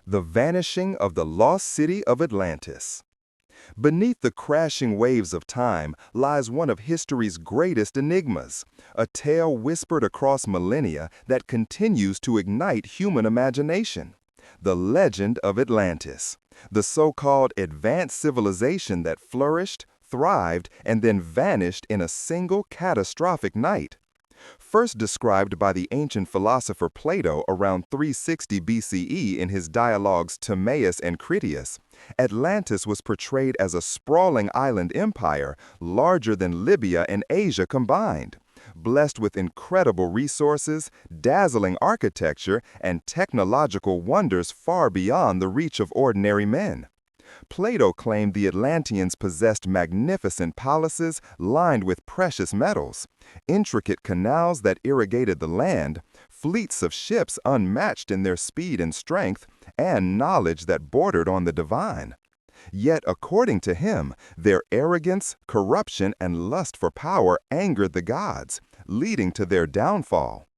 The vanishing of the lost city of Atlantis. Beneath the crashing waves of time lies one of history's greatest enigmas, a tale whispered across millennia that continues to ignite human imagination. The legend of Atlantis, the so-called advanced civilization that flourished, thrived, and then vanished in a single catastrophic night. First described by the ancient philosopher Plato around 360 BCE in his dialogues Timaeus and Critias, Atlantis was portrayed as a sprawling island empire larger than Libya and Asia combined, blessed with incredible resources, dazzling architecture, and technological wonders far beyond the reach of ordinary men. Plato claimed the Atlanteans possessed magnificent palaces lined with precious metals, intricate canals that irrigated the land, fleets of ships unmatched in their speed and strength, and knowledge that bordered on the divine. Yet, according to him, their arrogance, corruption, and lust for power angered the gods, leading to their downfall.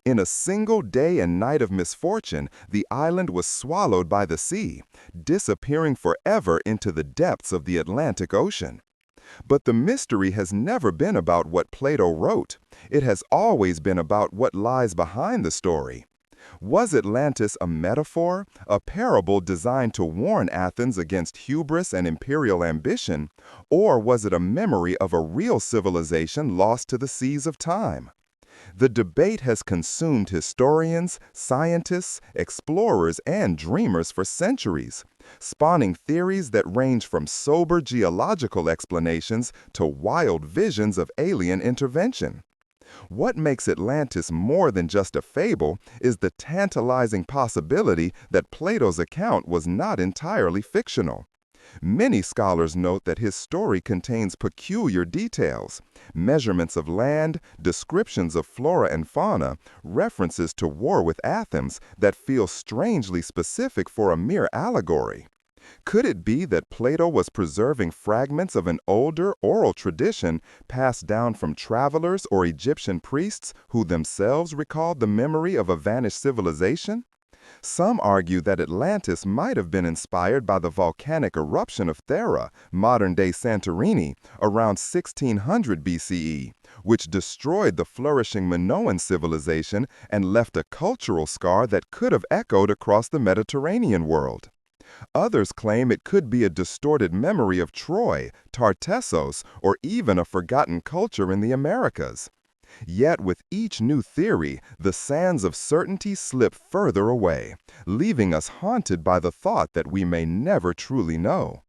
In a single day and night of misfortune, the island was swallowed by the sea, disappearing forever into the depths of the Atlantic Ocean. But the mystery has never been about what Plato wrote. It has always been about what lies behind the story. Was Atlantis a metaphor, a parable designed to warn Athens against hubris and imperial ambition, or was it a memory of a real civilization lost to the seas of time? The debate has consumed historians, scientists, explorers, and dreamers for centuries, spawning theories that range from sober geological explanations to wild visions of alien intervention. What makes Atlantis more than just a fable is the tantalizing possibility that Plato's account was not entirely fictional. Many scholars note that his story contains peculiar details, measurements of land, descriptions of flora and fauna, references to war with Athens that feel strangely specific for a mere allegory. Could it be that Plato was preserving fragments of an older oral tradition passed down from travelers or Egyptian priests who themselves recalled the memory of a vanished civilization? Some argue that Atlantis might have been inspired by the volcanic eruption of Thera, modern-day Santorini, around 1600 BCE, which destroyed the flourishing Minoan civilization and left a cultural scar that could have echoed across the Mediterranean world. Others claim it could be a distorted memory of Troy, Tartessos, or even a forgotten culture in the Americas. Yet with each new theory, the sands of certainty slip further away, leaving us haunted by the thought that we may never truly know.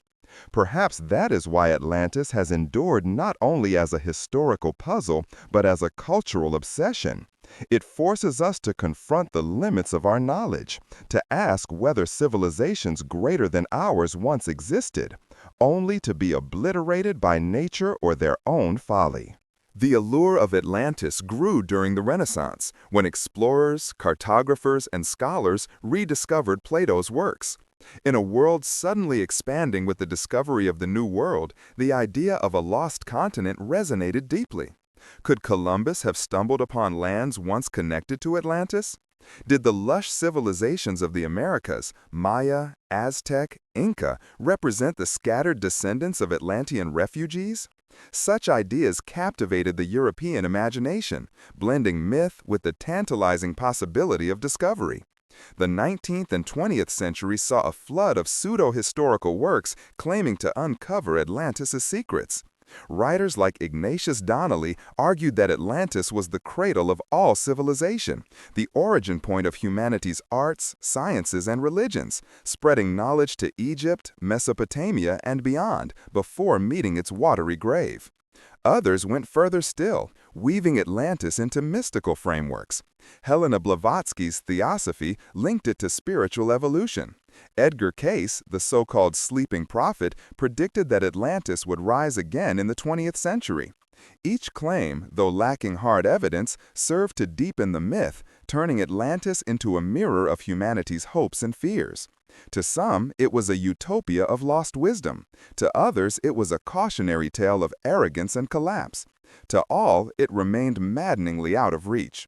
Perhaps that is why Atlantis has endured not only as a historical puzzle, but as a cultural obsession. It forces us to confront the limits of our knowledge, to ask whether civilizations greater than ours once existed, only to be obliterated by nature or their own folly. The allure of Atlantis grew during the Renaissance, when explorers, cartographers, and scholars rediscovered Plato's works. In a world suddenly expanding with the discovery of the New World, the idea of a lost continent resonated deeply. Could Columbus have stumbled upon lands once connected to Atlantis? Did the lush civilizations of the Americas, Maya, Aztec, Inca, represent the scattered descendants of Atlantean refugees? Such ideas captivated the European imagination, blending myth with the tantalizing possibility of discovery. The 19th and 20th centuries saw a flood of pseudo-historical works claiming to uncover Atlantis' secrets. Writers like Ignatius Donnelly argued that Atlantis was the cradle of all civilization, the origin point of humanity's arts, sciences, and religions, spreading knowledge to Egypt, Mesopotamia, and beyond before meeting its watery grave. Others went further still, weaving Atlantis into mystical frameworks. Helena Blavatsky's Theosophy linked it to spiritual evolution. Edgar Cayce, the so-called sleeping prophet, predicted that Atlantis would rise again in the 20th century. Each claim, though lacking hard evidence, served to deepen the myth, turning Atlantis into a mirror of humanity's hopes and fears. To some, it was a utopia of lost wisdom. To others, it was a cautionary tale of arrogance and collapse. To all, it remained maddeningly out of reach.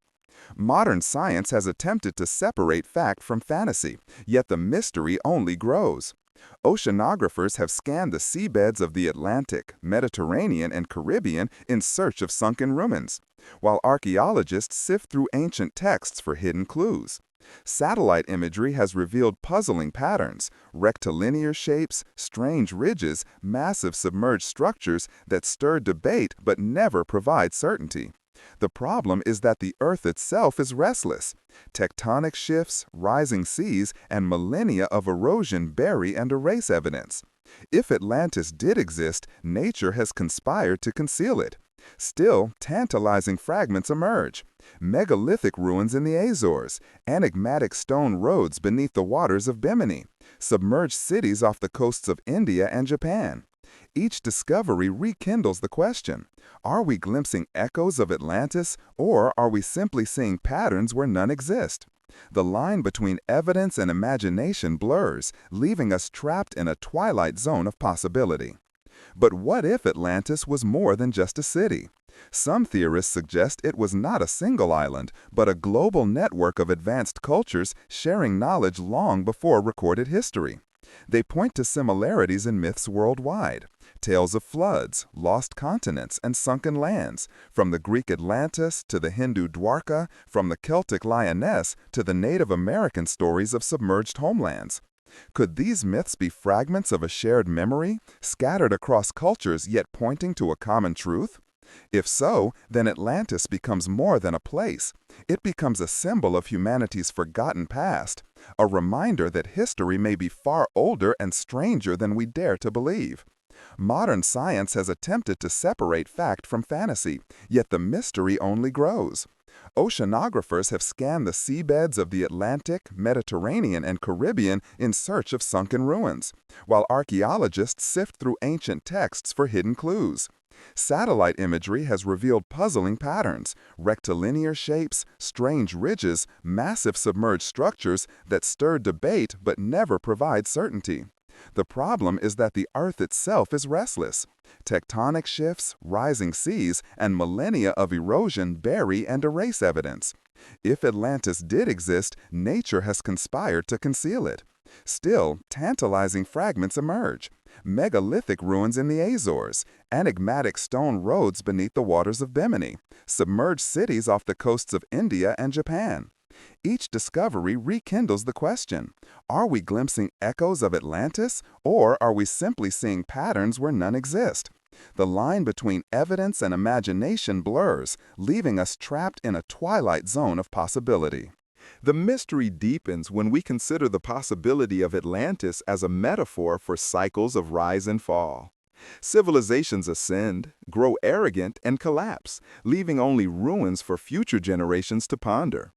Modern science has attempted to separate fact from fantasy, yet the mystery only grows. Oceanographers have scanned the seabeds of the Atlantic, Mediterranean, and Caribbean in search of sunken ruins, while archaeologists sift through ancient texts for hidden clues. Satellite imagery has revealed puzzling patterns, rectilinear shapes, strange ridges, massive submerged structures that stir debate but never provide certainty. The problem is that the Earth itself is restless. Tectonic shifts, rising seas, and millennia of erosion bury and erase evidence. If Atlantis did exist, nature has conspired to conceal it. Still, tantalizing fragments emerge. Megalithic ruins in the Azores, enigmatic stone roads beneath the waters of Bimini, submerged cities off the coasts of India and Japan. Each discovery rekindles the question, are we glimpsing echoes of Atlantis, or are we simply seeing patterns where none exist? The line between evidence and imagination blurs, leaving us trapped in a twilight zone of possibility. But what if Atlantis was more than just a city? Some theorists suggest it was not a single island, but a global network of advanced cultures sharing knowledge long before recorded history. They point to similarities in myths worldwide. Tales of floods, lost continents, and sunken lands, from the Greek Atlantis to the Hindu Dwarka, from the Celtic lioness to the Native American stories of submerged homelands. Could these myths be fragments of a shared memory, scattered across cultures yet pointing to a common truth? If so, then Atlantis becomes more than a place. It becomes a symbol of humanity's forgotten past, a reminder that history may be far older and stranger than we dare to believe. Modern science has attempted to separate fact from fantasy, yet the mystery only grows. Oceanographers have scanned the seabeds of the Atlantic, Mediterranean, and Caribbean in search of sunken ruins, while archaeologists sift through ancient texts for hidden clues. Satellite imagery has revealed puzzling patterns, rectilinear shapes, strange ridges, massive submerged structures that stir debate but never provide certainty. The problem is that the Earth itself is restless. Tectonic shifts, rising seas, and millennia of erosion bury and erase evidence. If Atlantis did exist, nature has conspired to conceal it. Still, tantalizing fragments emerge. Megalithic ruins in the Azores, enigmatic stone roads beneath the waters of Bimini, submerged cities off the coasts of India and Japan. Each discovery rekindles the question, are we glimpsing echoes of Atlantis, or are we simply seeing patterns where none exist? The line between evidence and imagination blurs, leaving us trapped in a twilight zone of possibility. The mystery deepens when we consider the possibility of Atlantis as a metaphor for cycles of rise and fall. Civilizations ascend, grow arrogant, and collapse, leaving only ruins for future generations to ponder.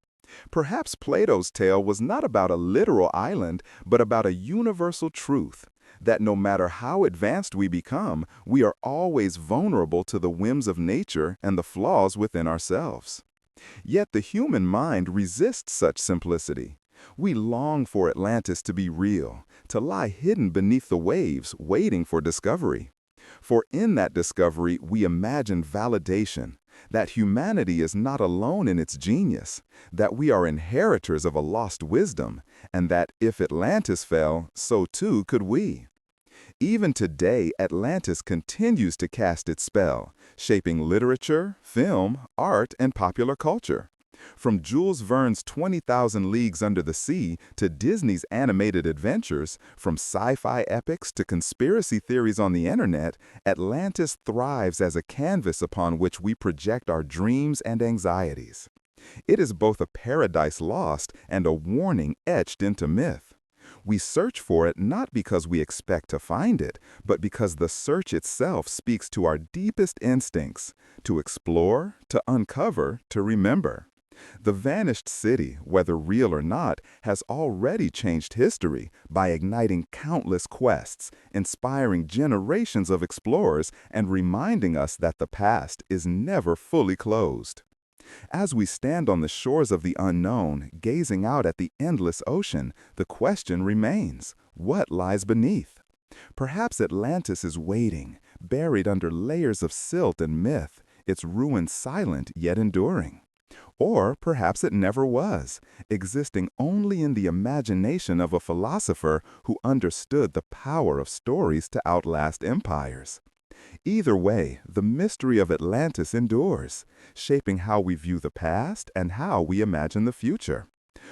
Perhaps Plato's tale was not about a literal island, but about a universal truth, that no matter how advanced we become, we are always vulnerable to the whims of nature and the flaws within ourselves. Yet the human mind resists such simplicity. We long for Atlantis to be real, to lie hidden beneath the waves, waiting for discovery. For in that discovery, we imagine validation, that humanity is not alone in its genius, that we are inheritors of a lost wisdom, and that if Atlantis fell, so too could we. Even today, Atlantis continues to cast its spell, shaping literature, film, art, and popular culture. From Jules Verne's 20,000 Leagues Under the Sea to Disney's animated adventures, from sci-fi epics to conspiracy theories on the internet, Atlantis thrives as a canvas upon which we project our dreams and anxieties. It is both a paradise lost and a warning etched into myth. We search for it not because we expect to find it, but because the search itself speaks to our deepest instincts, to explore, to uncover, to remember. The vanished city, whether real or not, has already changed history by igniting countless quests, inspiring generations of explorers, and reminding us that the past is never fully closed. As we stand on the shores of the unknown, gazing out at the endless ocean, the question remains, what lies beneath? Perhaps Atlantis is waiting, buried under layers of silt and myth, its ruins silent yet enduring. Or perhaps it never was, existing only in the imagination of a philosopher who understood the power of stories to outlast empires. Either way, the mystery of Atlantis endures, shaping how we view the past and how we imagine the future.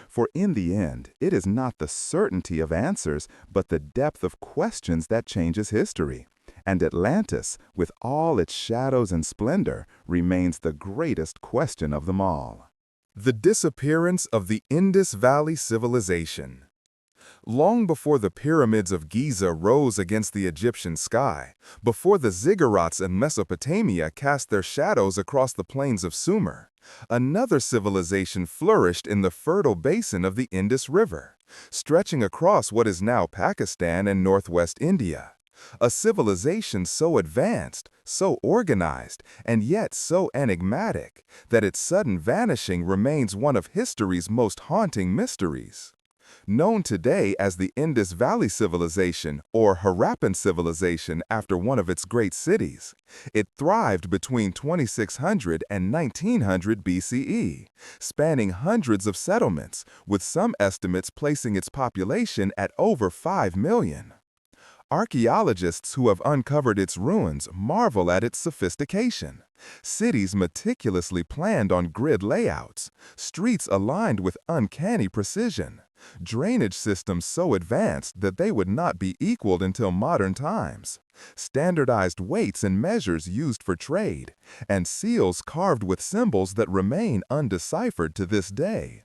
For in the end, it is not the certainty of answers, but the depth of questions that changes history. And Atlantis, with all its shadows and splendor, remains the greatest question of them all. The disappearance of the Indus Valley Civilization. Long before the pyramids of Giza rose against the Egyptian sky, before the ziggurats in Mesopotamia cast their shadows across the plains of Sumer, another civilization flourished in the fertile basin of the Indus River, stretching across what is now Pakistan and northwest India. A civilization so advanced, so organized, and yet so enigmatic that its sudden vanishing remains one of history's most haunting mysteries. Known today as the Indus Valley Civilization or Harappan Civilization after one of its great cities, it thrived between 2600 and 1900 BCE, spanning hundreds of settlements, with some estimates placing its population at over 5 million. Archaeologists who have uncovered its ruins marvel at its sophistication. Cities meticulously planned on grid layouts, streets aligned with uncanny precision, drainage systems so advanced that they would not be equaled until modern times, standardized weights and measures used for trade, and seals carved with symbols that remain undeciphered to this day.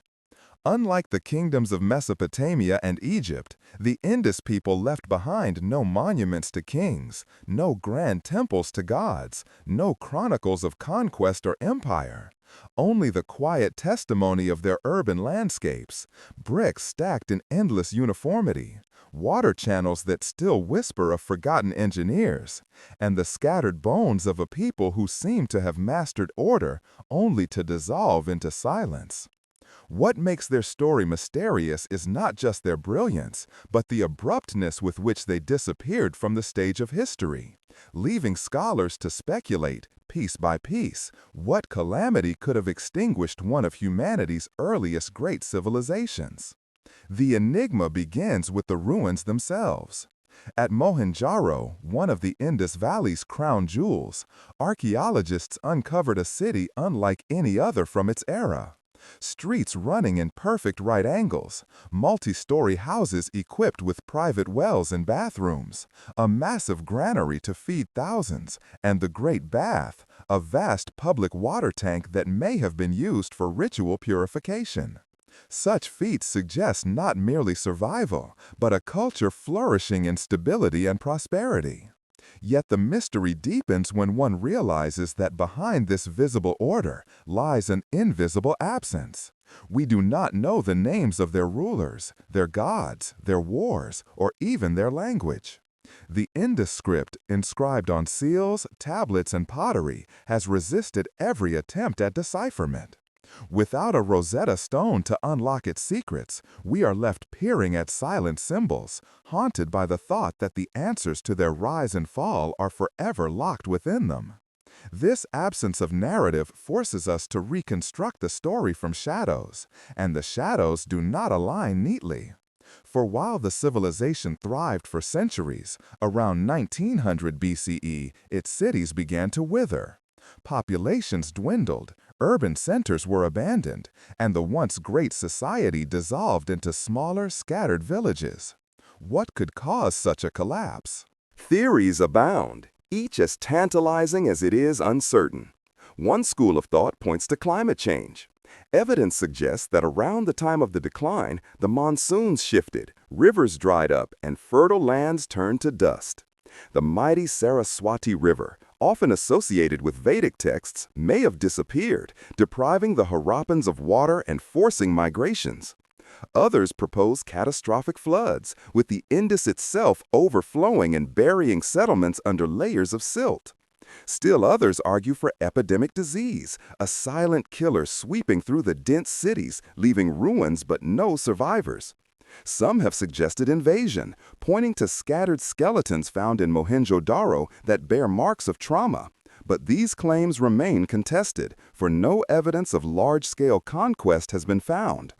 Unlike the kingdoms of Mesopotamia and Egypt, the Indus people left behind no monuments to kings, no grand temples to gods, no chronicles of conquest or empire. Only the quiet testimony of their urban landscapes, bricks stacked in endless uniformity, water channels that still whisper of forgotten engineers, and the scattered bones of a people who seem to have mastered order only to dissolve into silence. What makes their story mysterious is not just their brilliance, but the abruptness with which they disappeared from the stage of history, leaving scholars to speculate, piece by piece, what calamity could have extinguished one of humanity's earliest great civilizations. The enigma begins with the ruins themselves. At Mohenjo-daro, one of the Indus Valley's crown jewels, archaeologists uncovered a city unlike any other from its era. Streets running in perfect right angles, multi-story houses equipped with private wells and bathrooms, a massive granary to feed thousands, and the Great Bath, a vast public water tank that may have been used for ritual purification. Such feats suggest not merely survival, but a culture flourishing in stability and prosperity. Yet the mystery deepens when one realizes that behind this visible order lies an invisible absence. We do not know the names of their rulers, their gods, their wars, or even their language. The Indus script, inscribed on seals, tablets, and pottery, has resisted every attempt at decipherment. Without a Rosetta Stone to unlock its secrets, we are left peering at silent symbols, haunted by the thought that the answers to their rise and fall are forever locked within them. This absence of narrative forces us to reconstruct the story from shadows, and the shadows do not align neatly. For while the civilization thrived for centuries, around 1900 BCE, its cities began to wither. Populations dwindled, urban centers were abandoned, and the once great society dissolved into smaller, scattered villages. What could cause such a collapse? Theories abound, each as tantalizing as it is uncertain. One school of thought points to climate change. Evidence suggests that around the time of the decline, the monsoons shifted, rivers dried up, and fertile lands turned to dust. The mighty Saraswati River, often associated with Vedic texts, may have disappeared, depriving the Harappans of water and forcing migrations. Others propose catastrophic floods, with the Indus itself overflowing and burying settlements under layers of silt. Still others argue for epidemic disease, a silent killer sweeping through the dense cities, leaving ruins but no survivors. Some have suggested invasion, pointing to scattered skeletons found in Mohenjo-daro that bear marks of trauma. But these claims remain contested, for no evidence of large-scale conquest has been found.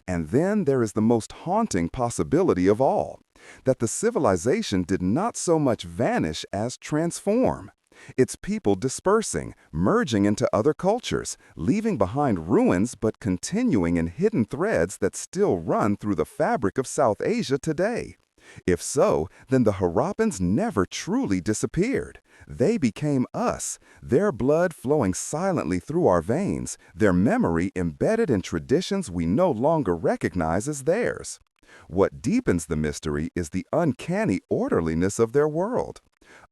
And then there is the most haunting possibility of all, that the civilization did not so much vanish as transform. Its people dispersing, merging into other cultures, leaving behind ruins but continuing in hidden threads that still run through the fabric of South Asia today. If so, then the Harappans never truly disappeared. They became us, their blood flowing silently through our veins, their memory embedded in traditions we no longer recognize as theirs. What deepens the mystery is the uncanny orderliness of their world.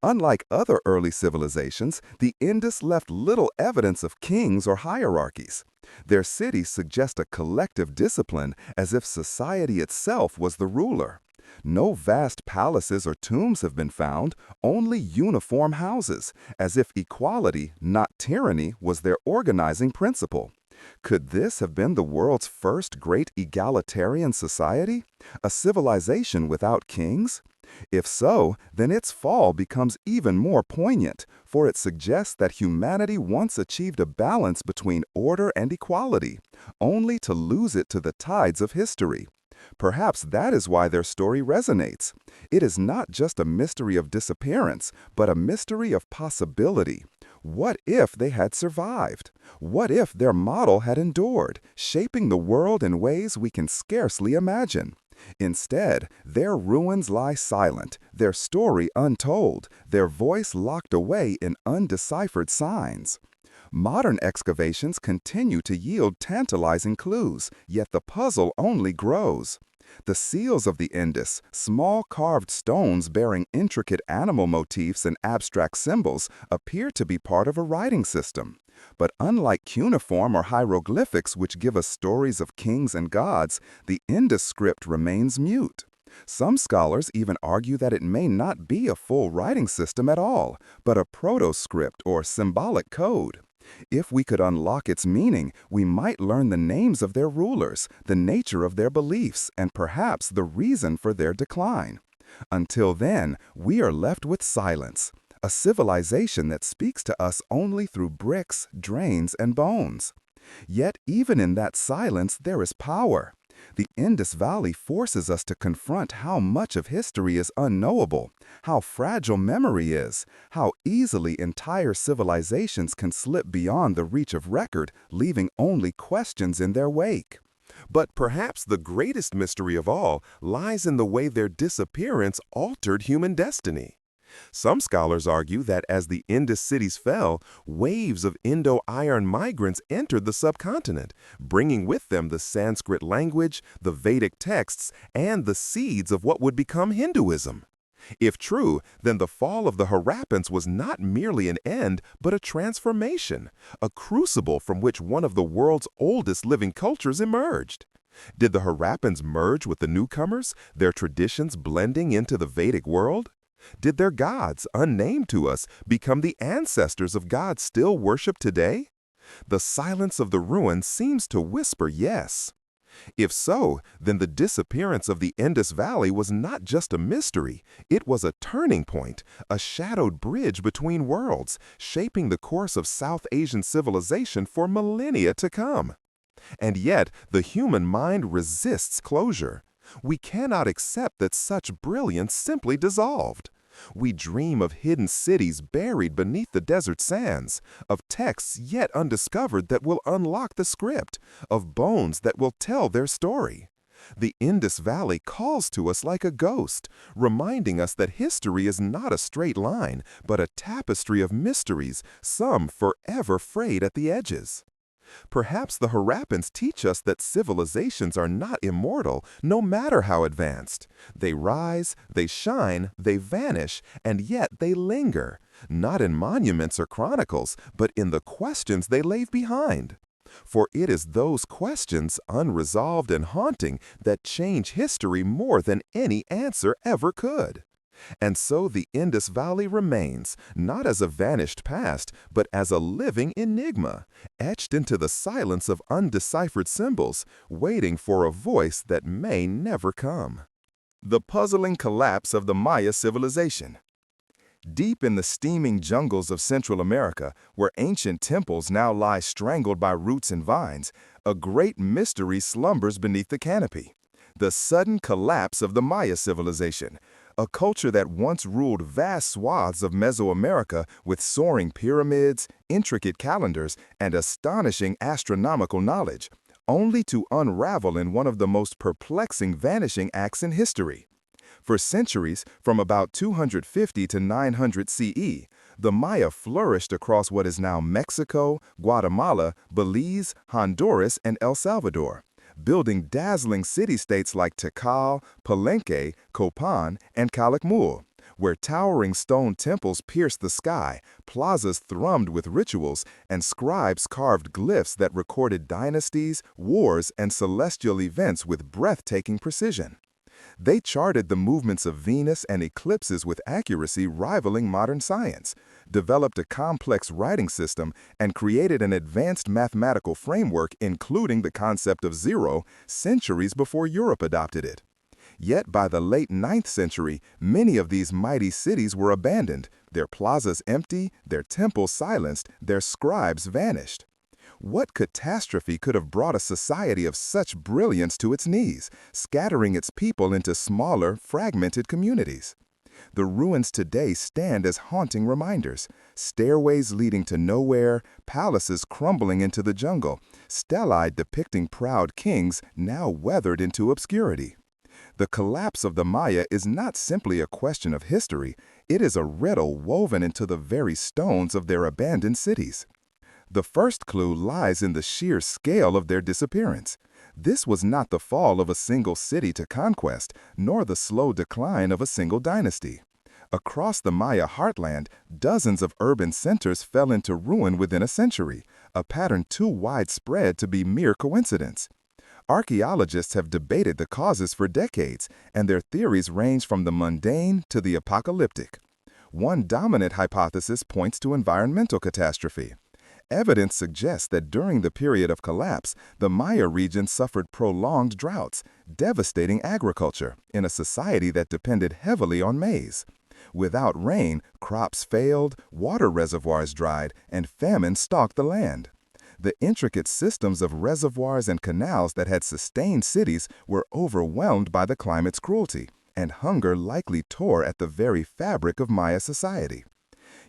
Unlike other early civilizations, the Indus left little evidence of kings or hierarchies. Their cities suggest a collective discipline, as if society itself was the ruler. No vast palaces or tombs have been found, only uniform houses, as if equality, not tyranny, was their organizing principle. Could this have been the world's first great egalitarian society? A civilization without kings? If so, then its fall becomes even more poignant, for it suggests that humanity once achieved a balance between order and equality, only to lose it to the tides of history. Perhaps that is why their story resonates. It is not just a mystery of disappearance, but a mystery of possibility. What if they had survived? What if their model had endured, shaping the world in ways we can scarcely imagine? Instead, their ruins lie silent, their story untold, their voice locked away in undeciphered signs. Modern excavations continue to yield tantalizing clues, yet the puzzle only grows. The seals of the Indus, small carved stones bearing intricate animal motifs and abstract symbols, appear to be part of a writing system. But unlike cuneiform or hieroglyphics, which give us stories of kings and gods, the Indus script remains mute. Some scholars even argue that it may not be a full writing system at all, but a proto-script or symbolic code. If we could unlock its meaning, we might learn the names of their rulers, the nature of their beliefs, and perhaps the reason for their decline. Until then, we are left with silence, a civilization that speaks to us only through bricks, drains, and bones. Yet even in that silence there is power. The Indus Valley forces us to confront how much of history is unknowable, how fragile memory is, how easily entire civilizations can slip beyond the reach of record, leaving only questions in their wake. But perhaps the greatest mystery of all lies in the way their disappearance altered human destiny. Some scholars argue that as the Indus cities fell, waves of Indo-Aryan migrants entered the subcontinent, bringing with them the Sanskrit language, the Vedic texts, and the seeds of what would become Hinduism. If true, then the fall of the Harappans was not merely an end, but a transformation, a crucible from which one of the world's oldest living cultures emerged. Did the Harappans merge with the newcomers, their traditions blending into the Vedic world? Did their gods, unnamed to us, become the ancestors of gods still worshipped today? The silence of the ruins seems to whisper yes. If so, then the disappearance of the Indus Valley was not just a mystery, it was a turning point, a shadowed bridge between worlds, shaping the course of South Asian civilization for millennia to come. And yet, the human mind resists closure. We cannot accept that such brilliance simply dissolved. We dream of hidden cities buried beneath the desert sands, of texts yet undiscovered that will unlock the script, of bones that will tell their story. The Indus Valley calls to us like a ghost, reminding us that history is not a straight line, but a tapestry of mysteries, some forever frayed at the edges. Perhaps the Harappans teach us that civilizations are not immortal, no matter how advanced. They rise, they shine, they vanish, and yet they linger, not in monuments or chronicles, but in the questions they leave behind. For it is those questions, unresolved and haunting, that change history more than any answer ever could. And so the Indus Valley remains, not as a vanished past, but as a living enigma, etched into the silence of undeciphered symbols, waiting for a voice that may never come. The puzzling collapse of the Maya civilization. Deep in the steaming jungles of Central America, where ancient temples now lie strangled by roots and vines, a great mystery slumbers beneath the canopy. The sudden collapse of the Maya civilization, a culture that once ruled vast swaths of Mesoamerica with soaring pyramids, intricate calendars, and astonishing astronomical knowledge, only to unravel in one of the most perplexing vanishing acts in history. For centuries, from about 250 to 900 CE, the Maya flourished across what is now Mexico, Guatemala, Belize, Honduras, and El Salvador, building dazzling city-states like Tikal, Palenque, Copan, and Calakmul, where towering stone temples pierced the sky, plazas thrummed with rituals, and scribes carved glyphs that recorded dynasties, wars, and celestial events with breathtaking precision. They charted the movements of Venus and eclipses with accuracy rivaling modern science, developed a complex writing system, and created an advanced mathematical framework including the concept of zero centuries before Europe adopted it. Yet by the late 9th century, many of these mighty cities were abandoned, their plazas empty, their temples silenced, their scribes vanished. What catastrophe could have brought a society of such brilliance to its knees, scattering its people into smaller, fragmented communities? The ruins today stand as haunting reminders, stairways leading to nowhere, palaces crumbling into the jungle, stelae depicting proud kings now weathered into obscurity. The collapse of the Maya is not simply a question of history, it is a riddle woven into the very stones of their abandoned cities. The first clue lies in the sheer scale of their disappearance. This was not the fall of a single city to conquest, nor the slow decline of a single dynasty. Across the Maya heartland, dozens of urban centers fell into ruin within a century, a pattern too widespread to be mere coincidence. Archaeologists have debated the causes for decades, and their theories range from the mundane to the apocalyptic. One dominant hypothesis points to environmental catastrophe. Evidence suggests that during the period of collapse, the Maya region suffered prolonged droughts, devastating agriculture in a society that depended heavily on maize. Without rain, crops failed, water reservoirs dried, and famine stalked the land. The intricate systems of reservoirs and canals that had sustained cities were overwhelmed by the climate's cruelty, and hunger likely tore at the very fabric of Maya society.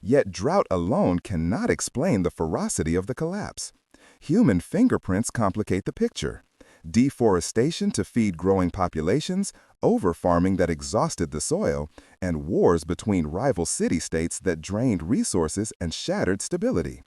Yet drought alone cannot explain the ferocity of the collapse. Human fingerprints complicate the picture. Deforestation to feed growing populations, overfarming that exhausted the soil, and wars between rival city-states that drained resources and shattered stability.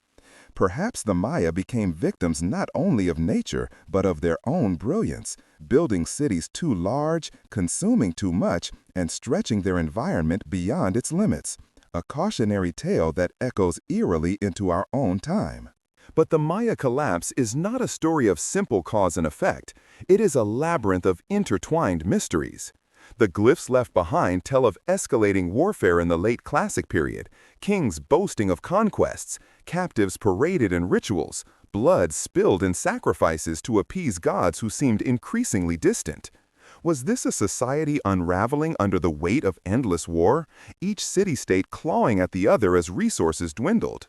Perhaps the Maya became victims not only of nature, but of their own brilliance, building cities too large, consuming too much, and stretching their environment beyond its limits. A cautionary tale that echoes eerily into our own time. But the Maya collapse is not a story of simple cause and effect. It is a labyrinth of intertwined mysteries. The glyphs left behind tell of escalating warfare in the late Classic period, kings boasting of conquests, captives paraded in rituals, blood spilled in sacrifices to appease gods who seemed increasingly distant. Was this a society unraveling under the weight of endless war, each city-state clawing at the other as resources dwindled?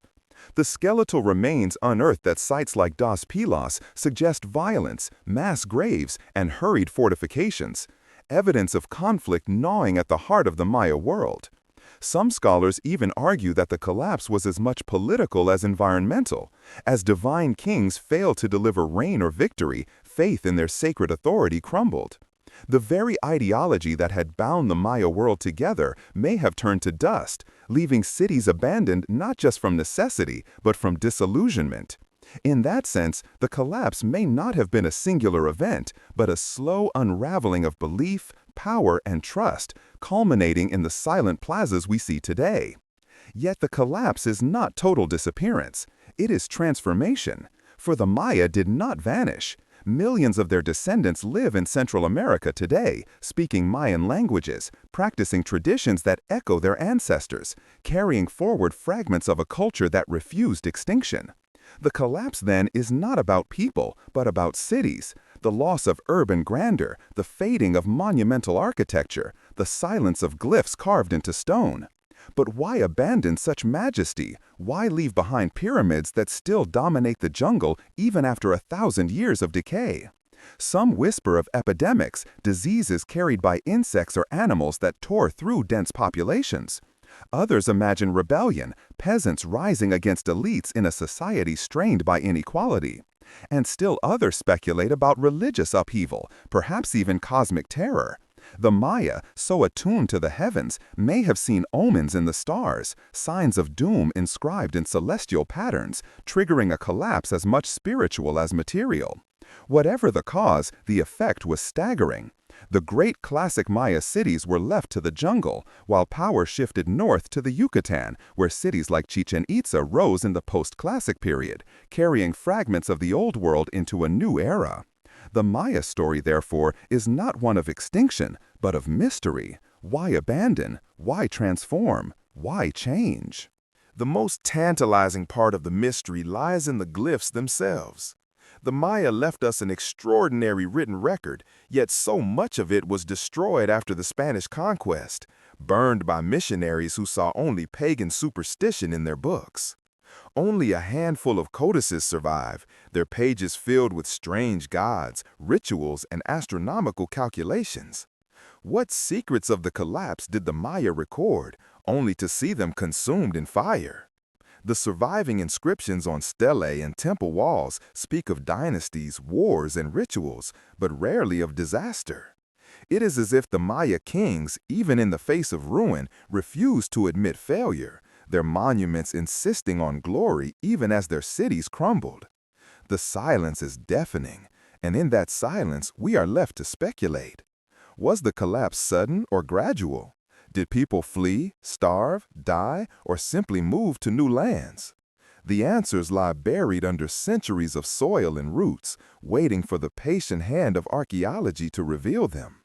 The skeletal remains unearthed at sites like Dos Pilas suggest violence, mass graves, and hurried fortifications, evidence of conflict gnawing at the heart of the Maya world. Some scholars even argue that the collapse was as much political as environmental. As divine kings failed to deliver rain or victory, faith in their sacred authority crumbled. The very ideology that had bound the Maya world together may have turned to dust, leaving cities abandoned not just from necessity, but from disillusionment. In that sense, the collapse may not have been a singular event, but a slow unraveling of belief, power, and trust, culminating in the silent plazas we see today. Yet the collapse is not total disappearance. It is transformation. For the Maya did not vanish. Millions of their descendants live in Central America today, speaking Mayan languages, practicing traditions that echo their ancestors, carrying forward fragments of a culture that refused extinction. The collapse, then, is not about people, but about cities, the loss of urban grandeur, the fading of monumental architecture, the silence of glyphs carved into stone. But why abandon such majesty? Why leave behind pyramids that still dominate the jungle even after 1,000 years of decay? Some whisper of epidemics, diseases carried by insects or animals that tore through dense populations. Others imagine rebellion, peasants rising against elites in a society strained by inequality. And still others speculate about religious upheaval, perhaps even cosmic terror. The Maya, so attuned to the heavens, may have seen omens in the stars, signs of doom inscribed in celestial patterns, triggering a collapse as much spiritual as material. Whatever the cause, the effect was staggering. The great classic Maya cities were left to the jungle, while power shifted north to the Yucatan, where cities like Chichen Itza rose in the post-classic period, carrying fragments of the old world into a new era. The Maya story, therefore, is not one of extinction, but of mystery. Why abandon? Why transform? Why change? The most tantalizing part of the mystery lies in the glyphs themselves. The Maya left us an extraordinary written record, yet so much of it was destroyed after the Spanish conquest, burned by missionaries who saw only pagan superstition in their books. Only a handful of codices survive, their pages filled with strange gods, rituals, and astronomical calculations. What secrets of the collapse did the Maya record, only to see them consumed in fire? The surviving inscriptions on stelae and temple walls speak of dynasties, wars, and rituals, but rarely of disaster. It is as if the Maya kings, even in the face of ruin, refused to admit failure, their monuments insisting on glory even as their cities crumbled. The silence is deafening, and in that silence we are left to speculate. Was the collapse sudden or gradual? Did people flee, starve, die, or simply move to new lands? The answers lie buried under centuries of soil and roots, waiting for the patient hand of archaeology to reveal them.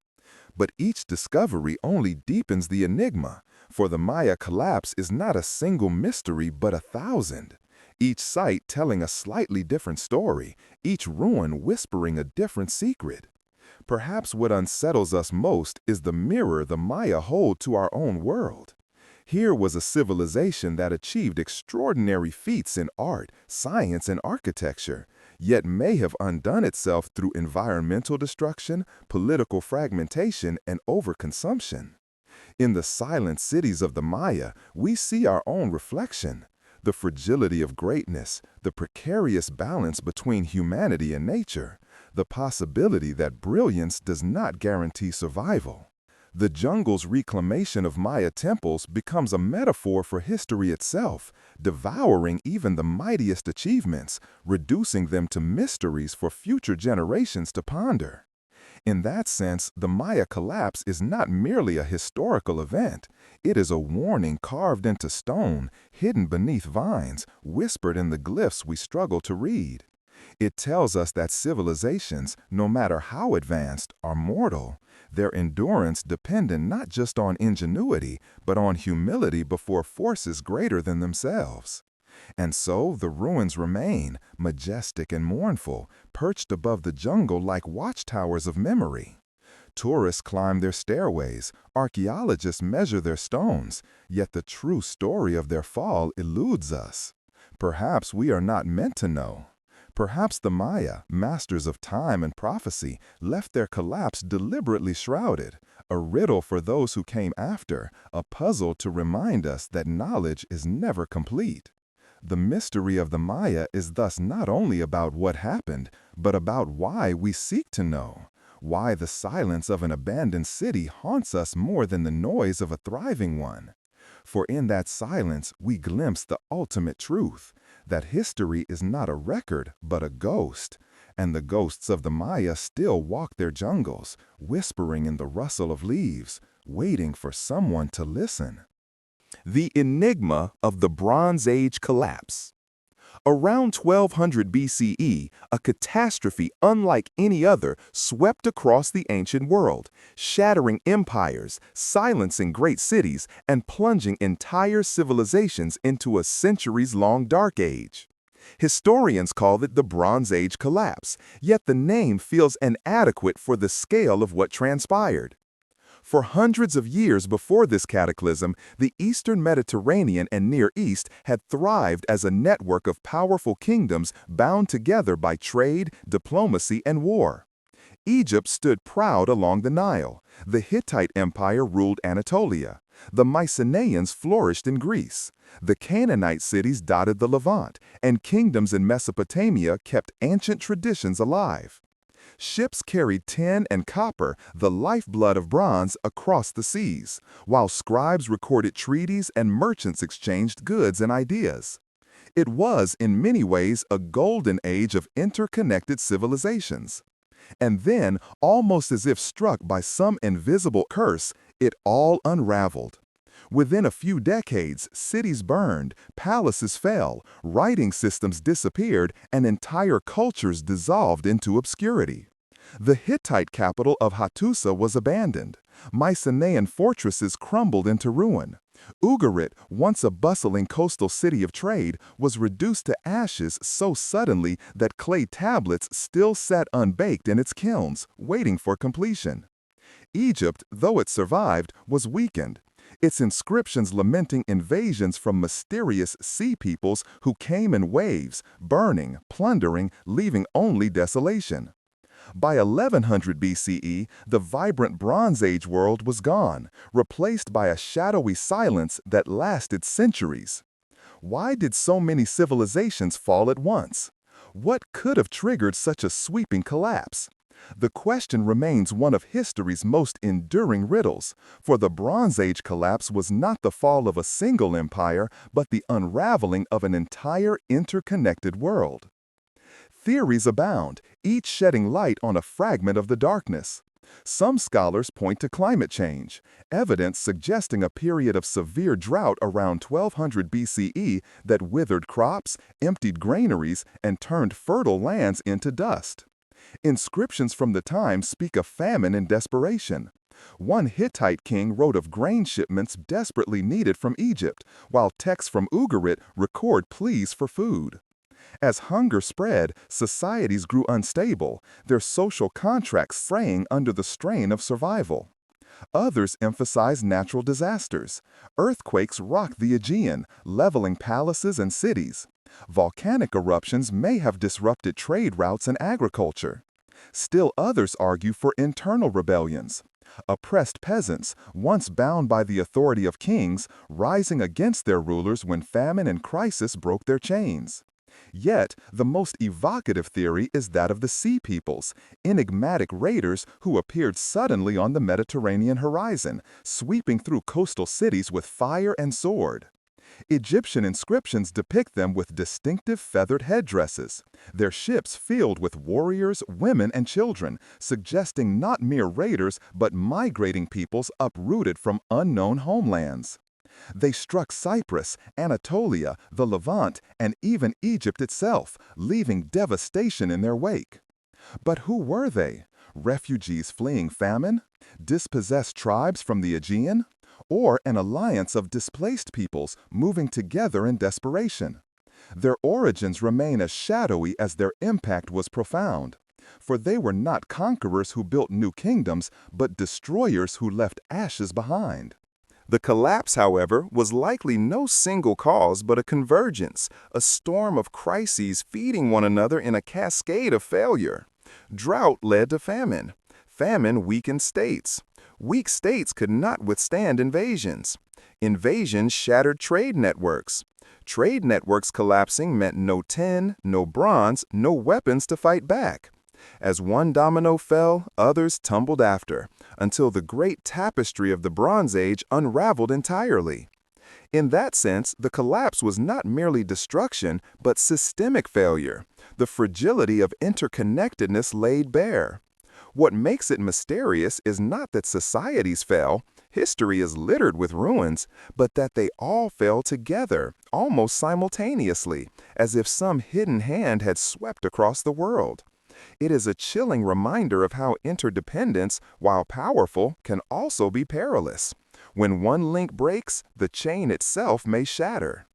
But each discovery only deepens the enigma, for the Maya collapse is not a single mystery but 1,000. Each site telling a slightly different story, each ruin whispering a different secret. Perhaps what unsettles us most is the mirror the Maya hold to our own world. Here was a civilization that achieved extraordinary feats in art, science, and architecture, yet may have undone itself through environmental destruction, political fragmentation, and overconsumption. In the silent cities of the Maya, we see our own reflection. The fragility of greatness, the precarious balance between humanity and nature, the possibility that brilliance does not guarantee survival. The jungle's reclamation of Maya temples becomes a metaphor for history itself, devouring even the mightiest achievements, reducing them to mysteries for future generations to ponder. In that sense, the Maya collapse is not merely a historical event. It is a warning carved into stone, hidden beneath vines, whispered in the glyphs we struggle to read. It tells us that civilizations, no matter how advanced, are mortal, their endurance dependent not just on ingenuity, but on humility before forces greater than themselves. And so the ruins remain, majestic and mournful, perched above the jungle like watchtowers of memory. Tourists climb their stairways, archaeologists measure their stones, yet the true story of their fall eludes us. Perhaps we are not meant to know. Perhaps the Maya, masters of time and prophecy, left their collapse deliberately shrouded, a riddle for those who came after, a puzzle to remind us that knowledge is never complete. The mystery of the Maya is thus not only about what happened, but about why we seek to know, why the silence of an abandoned city haunts us more than the noise of a thriving one. For in that silence we glimpse the ultimate truth, that history is not a record but a ghost, and the ghosts of the Maya still walk their jungles, whispering in the rustle of leaves, waiting for someone to listen. The enigma of the Bronze Age collapse. Around 1200 BCE, a catastrophe unlike any other swept across the ancient world, shattering empires, silencing great cities, and plunging entire civilizations into a centuries-long dark age. Historians call it the Bronze Age collapse, yet the name feels inadequate for the scale of what transpired. For hundreds of years before this cataclysm, the Eastern Mediterranean and Near East had thrived as a network of powerful kingdoms bound together by trade, diplomacy, and war. Egypt stood proud along the Nile. The Hittite Empire ruled Anatolia. The Mycenaeans flourished in Greece. The Canaanite cities dotted the Levant, and kingdoms in Mesopotamia kept ancient traditions alive. Ships carried tin and copper, the lifeblood of bronze, across the seas, while scribes recorded treaties and merchants exchanged goods and ideas. It was, in many ways, a golden age of interconnected civilizations. And then, almost as if struck by some invisible curse, it all unraveled. Within a few decades, cities burned, palaces fell, writing systems disappeared, and entire cultures dissolved into obscurity. The Hittite capital of Hattusa was abandoned. Mycenaean fortresses crumbled into ruin. Ugarit, once a bustling coastal city of trade, was reduced to ashes so suddenly that clay tablets still sat unbaked in its kilns, waiting for completion. Egypt, though it survived, was weakened. Its inscriptions lamenting invasions from mysterious sea peoples who came in waves, burning, plundering, leaving only desolation. By 1100 BCE, the vibrant Bronze Age world was gone, replaced by a shadowy silence that lasted centuries. Why did so many civilizations fall at once? What could have triggered such a sweeping collapse? The question remains one of history's most enduring riddles, for the Bronze Age collapse was not the fall of a single empire, but the unraveling of an entire interconnected world. Theories abound, each shedding light on a fragment of the darkness. Some scholars point to climate change, evidence suggesting a period of severe drought around 1200 BCE that withered crops, emptied granaries, and turned fertile lands into dust. Inscriptions from the time speak of famine and desperation. One Hittite king wrote of grain shipments desperately needed from Egypt, while texts from Ugarit record pleas for food. As hunger spread, societies grew unstable, their social contracts fraying under the strain of survival. Others emphasize natural disasters. Earthquakes rocked the Aegean, leveling palaces and cities. Volcanic eruptions may have disrupted trade routes and agriculture. Still others argue for internal rebellions. Oppressed peasants, once bound by the authority of kings, rising against their rulers when famine and crisis broke their chains. Yet, the most evocative theory is that of the Sea Peoples, enigmatic raiders who appeared suddenly on the Mediterranean horizon, sweeping through coastal cities with fire and sword. Egyptian inscriptions depict them with distinctive feathered headdresses, their ships filled with warriors, women, and children, suggesting not mere raiders but migrating peoples uprooted from unknown homelands. They struck Cyprus, Anatolia, the Levant, and even Egypt itself, leaving devastation in their wake. But who were they? Refugees fleeing famine? Dispossessed tribes from the Aegean? Or an alliance of displaced peoples moving together in desperation? Their origins remain as shadowy as their impact was profound. For they were not conquerors who built new kingdoms, but destroyers who left ashes behind. The collapse, however, was likely no single cause but a convergence, a storm of crises feeding one another in a cascade of failure. Drought led to famine. Famine weakened states. Weak states could not withstand invasions. Invasions shattered trade networks. Trade networks collapsing meant no tin, no bronze, no weapons to fight back. As one domino fell, others tumbled after, until the great tapestry of the Bronze Age unraveled entirely. In that sense, the collapse was not merely destruction, but systemic failure, the fragility of interconnectedness laid bare. What makes it mysterious is not that societies fell, history is littered with ruins, but that they all fell together, almost simultaneously, as if some hidden hand had swept across the world. It is a chilling reminder of how interdependence, while powerful, can also be perilous. When one link breaks, the chain itself may shatter.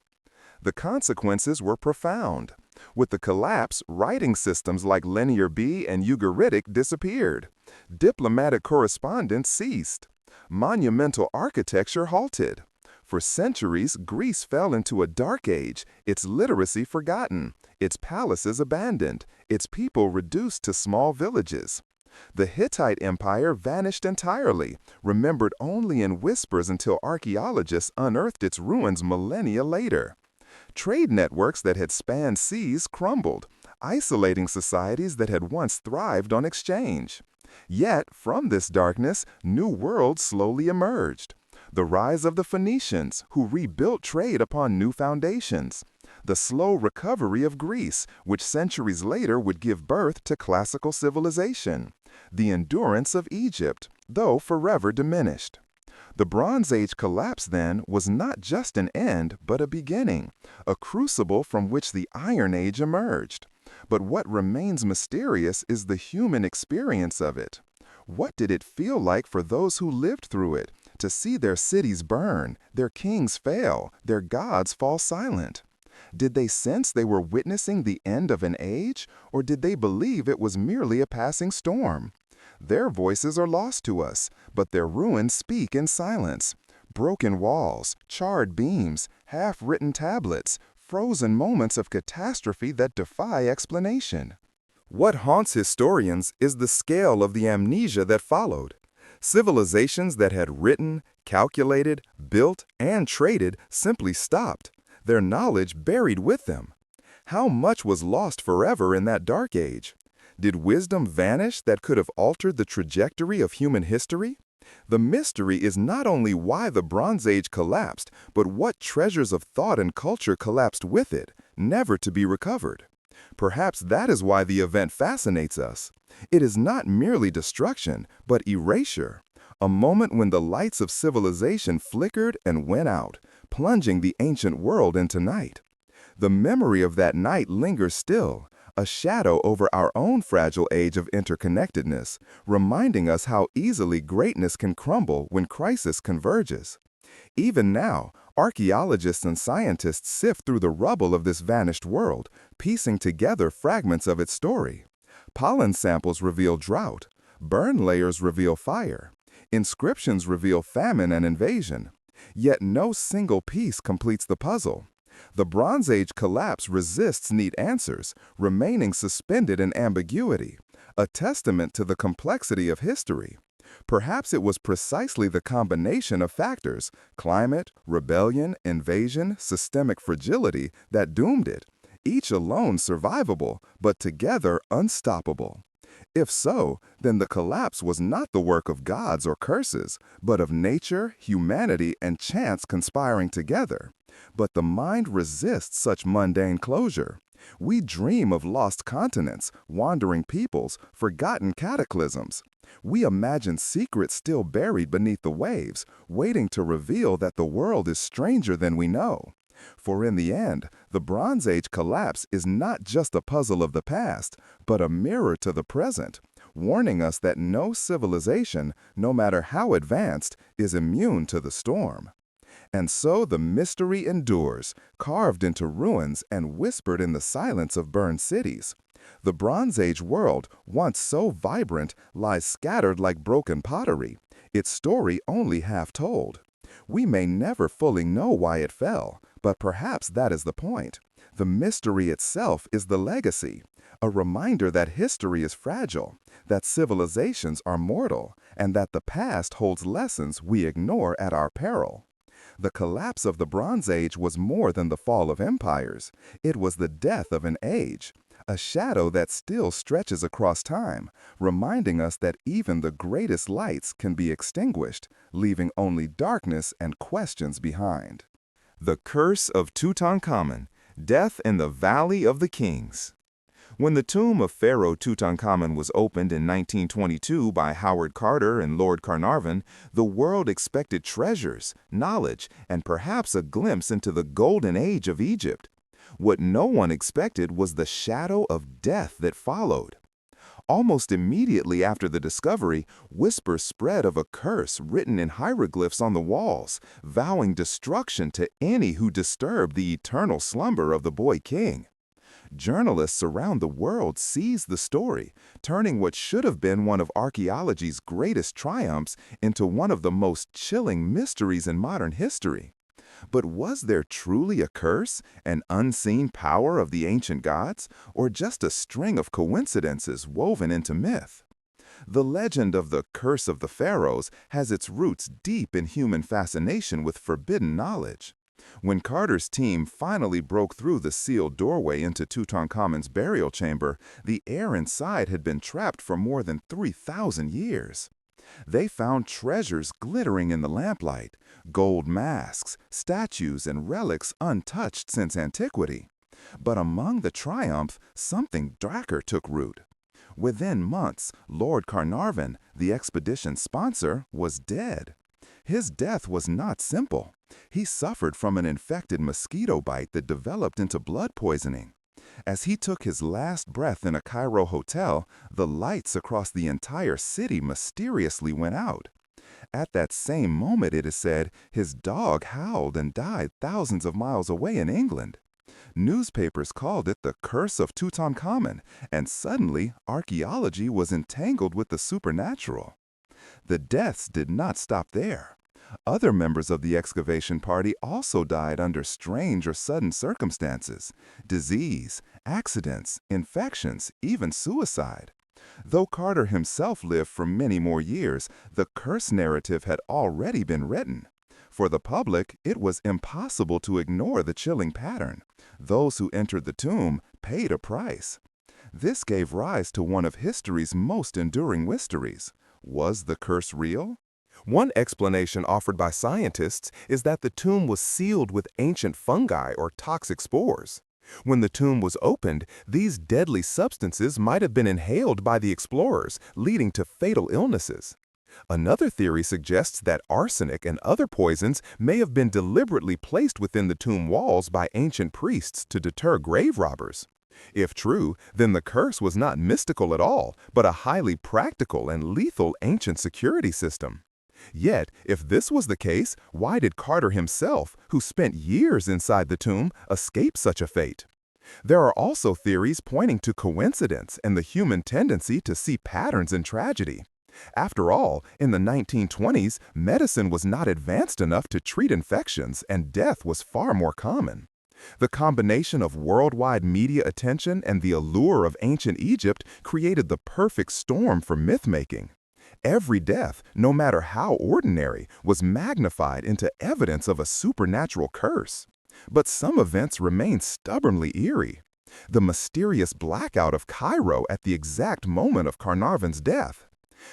The consequences were profound. With the collapse, writing systems like Linear B and Ugaritic disappeared. Diplomatic correspondence ceased. Monumental architecture halted. For centuries, Greece fell into a dark age, its literacy forgotten, its palaces abandoned, its people reduced to small villages. The Hittite Empire vanished entirely, remembered only in whispers until archaeologists unearthed its ruins millennia later. Trade networks that had spanned seas crumbled, isolating societies that had once thrived on exchange. Yet, from this darkness, new worlds slowly emerged. The rise of the Phoenicians, who rebuilt trade upon new foundations. The slow recovery of Greece, which centuries later would give birth to classical civilization. The endurance of Egypt, though forever diminished. The Bronze Age collapse, then, was not just an end, but a beginning, a crucible from which the Iron Age emerged. But what remains mysterious is the human experience of it. What did it feel like for those who lived through it, to see their cities burn, their kings fail, their gods fall silent? Did they sense they were witnessing the end of an age, or did they believe it was merely a passing storm? Their voices are lost to us, but their ruins speak in silence. Broken walls, charred beams, half-written tablets, frozen moments of catastrophe that defy explanation. What haunts historians is the scale of the amnesia that followed. Civilizations that had written, calculated, built, and traded simply stopped, their knowledge buried with them. How much was lost forever in that dark age? Did wisdom vanish that could have altered the trajectory of human history? The mystery is not only why the Bronze Age collapsed, but what treasures of thought and culture collapsed with it, never to be recovered. Perhaps that is why the event fascinates us. It is not merely destruction, but erasure, a moment when the lights of civilization flickered and went out, plunging the ancient world into night. The memory of that night lingers still, a shadow over our own fragile age of interconnectedness, reminding us how easily greatness can crumble when crisis converges. Even now, archaeologists and scientists sift through the rubble of this vanished world, piecing together fragments of its story. Pollen samples reveal drought, burn layers reveal fire, inscriptions reveal famine and invasion. Yet no single piece completes the puzzle. The Bronze Age collapse resists neat answers, remaining suspended in ambiguity, a testament to the complexity of history. Perhaps it was precisely the combination of factors, climate, rebellion, invasion, systemic fragility, that doomed it, each alone survivable, but together unstoppable. If so, then the collapse was not the work of gods or curses, but of nature, humanity, and chance conspiring together. But the mind resists such mundane closure. We dream of lost continents, wandering peoples, forgotten cataclysms. We imagine secrets still buried beneath the waves, waiting to reveal that the world is stranger than we know. For in the end, the Bronze Age collapse is not just a puzzle of the past, but a mirror to the present, warning us that no civilization, no matter how advanced, is immune to the storm. And so the mystery endures, carved into ruins and whispered in the silence of burned cities. The Bronze Age world, once so vibrant, lies scattered like broken pottery, its story only half told. We may never fully know why it fell, but perhaps that is the point. The mystery itself is the legacy, a reminder that history is fragile, that civilizations are mortal, and that the past holds lessons we ignore at our peril. The collapse of the Bronze Age was more than the fall of empires. It was the death of an age, a shadow that still stretches across time, reminding us that even the greatest lights can be extinguished, leaving only darkness and questions behind. The Curse of Tutankhamun, Death in the Valley of the Kings. When the tomb of Pharaoh Tutankhamun was opened in 1922 by Howard Carter and Lord Carnarvon, the world expected treasures, knowledge, and perhaps a glimpse into the golden age of Egypt. What no one expected was the shadow of death that followed. Almost immediately after the discovery, whispers spread of a curse written in hieroglyphs on the walls, vowing destruction to any who disturbed the eternal slumber of the boy king. Journalists around the world seized the story, turning what should have been one of archaeology's greatest triumphs into one of the most chilling mysteries in modern history. But was there truly a curse, an unseen power of the ancient gods, or just a string of coincidences woven into myth? The legend of the Curse of the Pharaohs has its roots deep in human fascination with forbidden knowledge. When Carter's team finally broke through the sealed doorway into Tutankhamun's burial chamber, the air inside had been trapped for more than 3,000 years. They found treasures glittering in the lamplight, gold masks, statues, and relics untouched since antiquity. But among the triumph, something darker took root. Within months, Lord Carnarvon, the expedition's sponsor, was dead. His death was not simple. He suffered from an infected mosquito bite that developed into blood poisoning. As he took his last breath in a Cairo hotel, the lights across the entire city mysteriously went out. At that same moment, it is said, his dog howled and died thousands of miles away in England. Newspapers called it the Curse of Tutankhamun, and suddenly archaeology was entangled with the supernatural. The deaths did not stop there. Other members of the excavation party also died under strange or sudden circumstances: disease, accidents, infections, even suicide. Though Carter himself lived for many more years, the curse narrative had already been written. For the public, it was impossible to ignore the chilling pattern. Those who entered the tomb paid a price. This gave rise to one of history's most enduring mysteries. Was the curse real? One explanation offered by scientists is that the tomb was sealed with ancient fungi or toxic spores. When the tomb was opened, these deadly substances might have been inhaled by the explorers, leading to fatal illnesses. Another theory suggests that arsenic and other poisons may have been deliberately placed within the tomb walls by ancient priests to deter grave robbers. If true, then the curse was not mystical at all, but a highly practical and lethal ancient security system. Yet, if this was the case, why did Carter himself, who spent years inside the tomb, escape such a fate? There are also theories pointing to coincidence and the human tendency to see patterns in tragedy. After all, in the 1920s, medicine was not advanced enough to treat infections, and death was far more common. The combination of worldwide media attention and the allure of ancient Egypt created the perfect storm for myth-making. Every death, no matter how ordinary, was magnified into evidence of a supernatural curse. But some events remain stubbornly eerie. The mysterious blackout of Cairo at the exact moment of Carnarvon's death.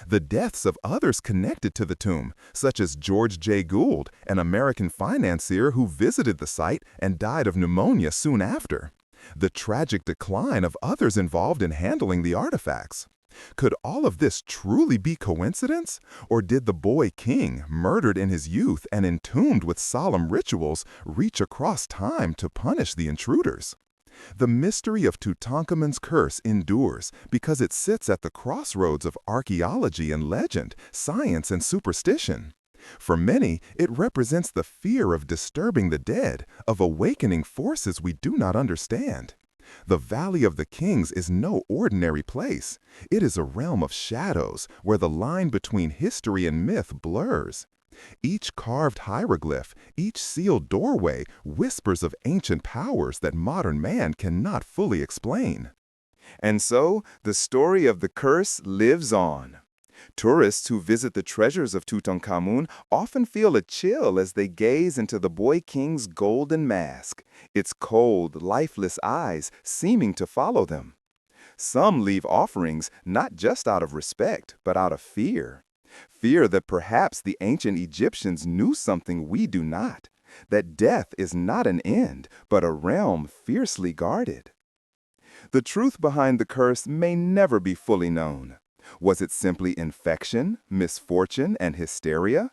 The deaths of others connected to the tomb, such as George J. Gould, an American financier who visited the site and died of pneumonia soon after. The tragic decline of others involved in handling the artifacts. Could all of this truly be coincidence? Or did the boy king, murdered in his youth and entombed with solemn rituals, reach across time to punish the intruders? The mystery of Tutankhamun's curse endures because it sits at the crossroads of archaeology and legend, science and superstition. For many, it represents the fear of disturbing the dead, of awakening forces we do not understand. The Valley of the Kings is no ordinary place. It is a realm of shadows where the line between history and myth blurs. Each carved hieroglyph, each sealed doorway whispers of ancient powers that modern man cannot fully explain. And so, the story of the curse lives on. Tourists who visit the treasures of Tutankhamun often feel a chill as they gaze into the boy king's golden mask, its cold, lifeless eyes seeming to follow them. Some leave offerings not just out of respect, but out of fear. Fear that perhaps the ancient Egyptians knew something we do not, that death is not an end, but a realm fiercely guarded. The truth behind the curse may never be fully known. Was it simply infection, misfortune, and hysteria?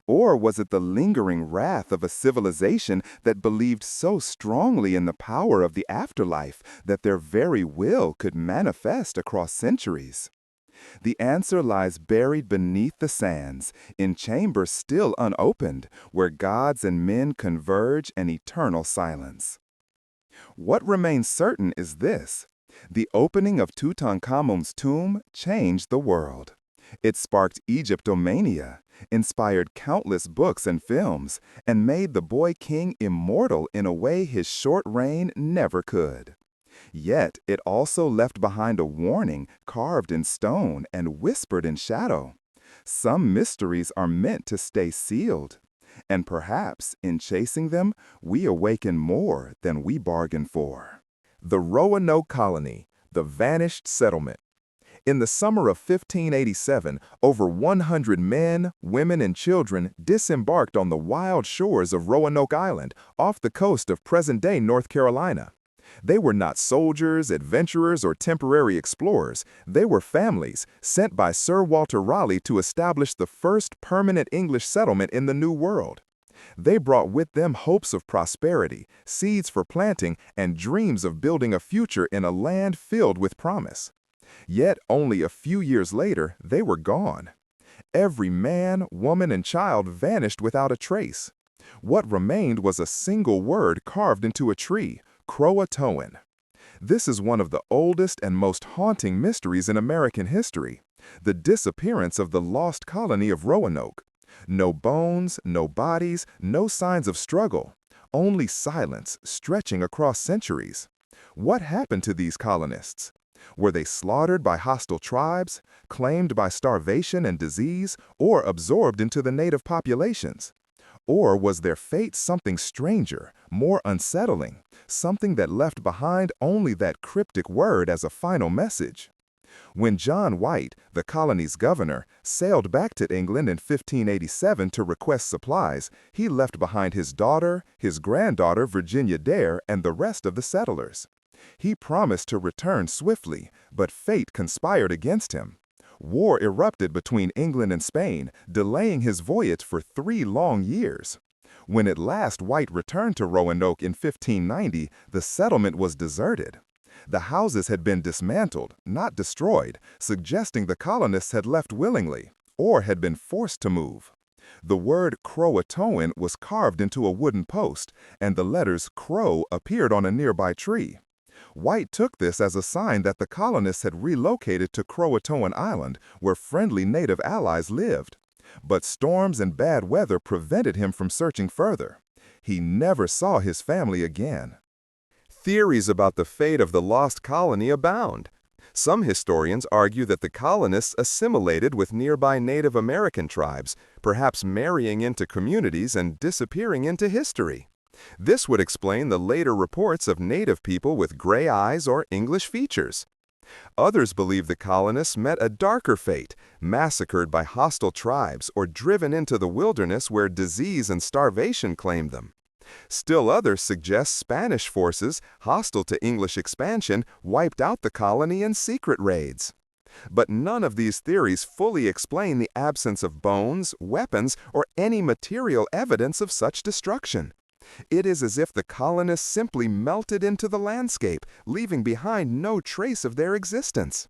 Or was it the lingering wrath of a civilization that believed so strongly in the power of the afterlife that their very will could manifest across centuries? The answer lies buried beneath the sands, in chambers still unopened, where gods and men converge in eternal silence. What remains certain is this: the opening of Tutankhamun's tomb changed the world. It sparked Egyptomania, inspired countless books and films, and made the boy king immortal in a way his short reign never could. Yet it also left behind a warning carved in stone and whispered in shadow. Some mysteries are meant to stay sealed, and perhaps in chasing them, we awaken more than we bargained for. The Roanoke Colony, the vanished settlement. In the summer of 1587, over 100 men, women, and children disembarked on the wild shores of Roanoke Island off the coast of present-day North Carolina. They were not soldiers, adventurers, or temporary explorers. They were families sent by Sir Walter Raleigh to establish the first permanent English settlement in the New World. They brought with them hopes of prosperity, seeds for planting, and dreams of building a future in a land filled with promise. Yet only a few years later, they were gone. Every man, woman, and child vanished without a trace. What remained was a single word carved into a tree: Croatoan. This is one of the oldest and most haunting mysteries in American history: the disappearance of the lost colony of Roanoke. No bones, no bodies, no signs of struggle, only silence stretching across centuries. What happened to these colonists? Were they slaughtered by hostile tribes, claimed by starvation and disease, or absorbed into the native populations? Or was their fate something stranger, more unsettling, something that left behind only that cryptic word as a final message? When John White, the colony's governor, sailed back to England in 1587 to request supplies, he left behind his daughter, his granddaughter Virginia Dare, and the rest of the settlers. He promised to return swiftly, but fate conspired against him. War erupted between England and Spain, delaying his voyage for 3 long years. When at last White returned to Roanoke in 1590, the settlement was deserted. The houses had been dismantled, not destroyed, suggesting the colonists had left willingly, or had been forced to move. The word Croatoan was carved into a wooden post, and the letters Crow appeared on a nearby tree. White took this as a sign that the colonists had relocated to Croatoan Island, where friendly native allies lived. But storms and bad weather prevented him from searching further. He never saw his family again. Theories about the fate of the lost colony abound. Some historians argue that the colonists assimilated with nearby Native American tribes, perhaps marrying into communities and disappearing into history. This would explain the later reports of Native people with gray eyes or English features. Others believe the colonists met a darker fate, massacred by hostile tribes or driven into the wilderness where disease and starvation claimed them. Still others suggest Spanish forces, hostile to English expansion, wiped out the colony in secret raids. But none of these theories fully explain the absence of bones, weapons, or any material evidence of such destruction. It is as if the colonists simply melted into the landscape, leaving behind no trace of their existence.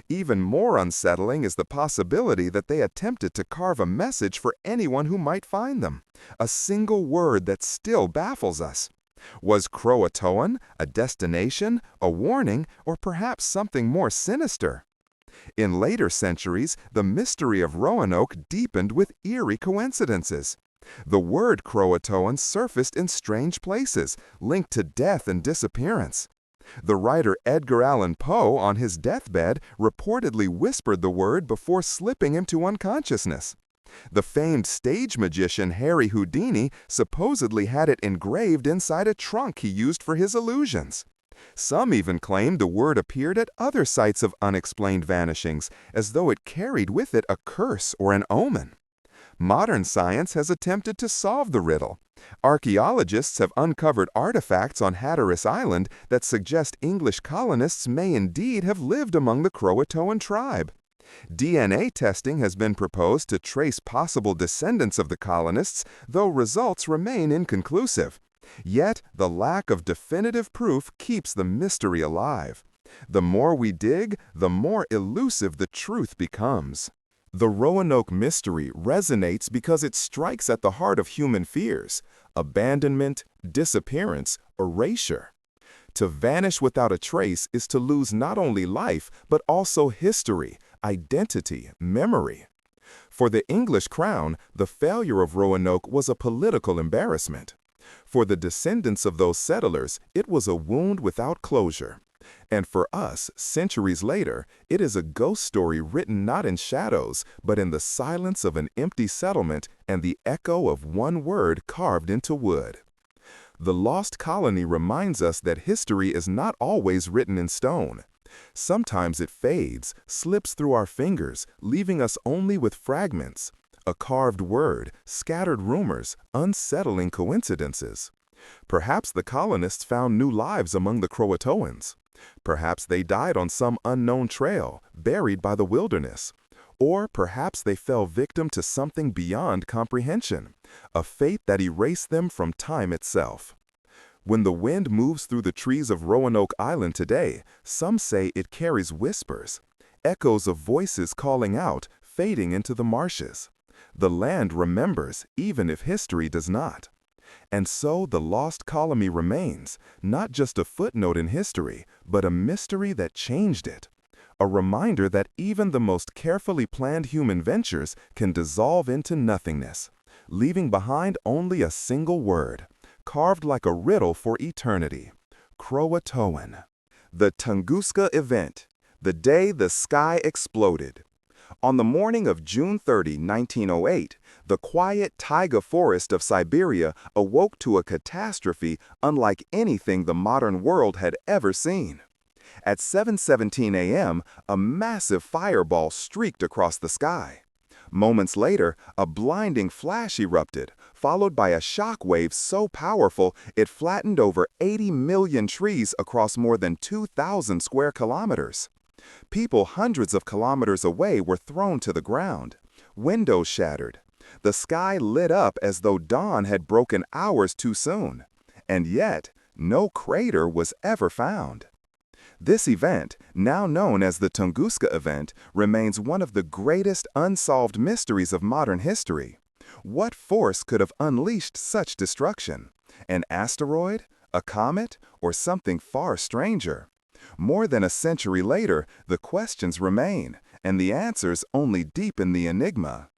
Even more unsettling is the possibility that they attempted to carve a message for anyone who might find them, a single word that still baffles us. Was Croatoan a destination, a warning, or perhaps something more sinister? In later centuries, the mystery of Roanoke deepened with eerie coincidences. The word Croatoan surfaced in strange places, linked to death and disappearance. The writer Edgar Allan Poe, on his deathbed, reportedly whispered the word before slipping into unconsciousness. The famed stage magician Harry Houdini supposedly had it engraved inside a trunk he used for his illusions. Some even claimed the word appeared at other sites of unexplained vanishings, as though it carried with it a curse or an omen. Modern science has attempted to solve the riddle. Archaeologists have uncovered artifacts on Hatteras Island that suggest English colonists may indeed have lived among the Croatoan tribe. DNA testing has been proposed to trace possible descendants of the colonists, though results remain inconclusive. Yet, the lack of definitive proof keeps the mystery alive. The more we dig, the more elusive the truth becomes. The Roanoke mystery resonates because it strikes at the heart of human fears: abandonment, disappearance, erasure. To vanish without a trace is to lose not only life, but also history, identity, memory. For the English crown, the failure of Roanoke was a political embarrassment. For the descendants of those settlers, it was a wound without closure. And for us, centuries later, it is a ghost story written not in shadows, but in the silence of an empty settlement and the echo of one word carved into wood. The Lost Colony reminds us that history is not always written in stone. Sometimes it fades, slips through our fingers, leaving us only with fragments. A carved word, scattered rumors, unsettling coincidences. Perhaps the colonists found new lives among the Croatoans. Perhaps they died on some unknown trail, buried by the wilderness. Or perhaps they fell victim to something beyond comprehension, a fate that erased them from time itself. When the wind moves through the trees of Roanoke Island today, some say it carries whispers, echoes of voices calling out, fading into the marshes. The land remembers, even if history does not. And so the Lost Colony remains, not just a footnote in history, but a mystery that changed it. A reminder that even the most carefully planned human ventures can dissolve into nothingness, leaving behind only a single word, carved like a riddle for eternity. Croatoan. The Tunguska event, the day the sky exploded. On the morning of June 30, 1908, the quiet taiga forest of Siberia awoke to a catastrophe unlike anything the modern world had ever seen. At 7:17 a.m., a massive fireball streaked across the sky. Moments later, a blinding flash erupted, followed by a shock wave so powerful it flattened over 80 million trees across more than 2,000 square kilometers. People hundreds of kilometers away were thrown to the ground. Windows shattered. The sky lit up as though dawn had broken hours too soon. And yet, no crater was ever found. This event, now known as the Tunguska event, remains one of the greatest unsolved mysteries of modern history. What force could have unleashed such destruction? An asteroid? A comet? Or something far stranger? More than a century later, the questions remain, and the answers only deepen the enigma.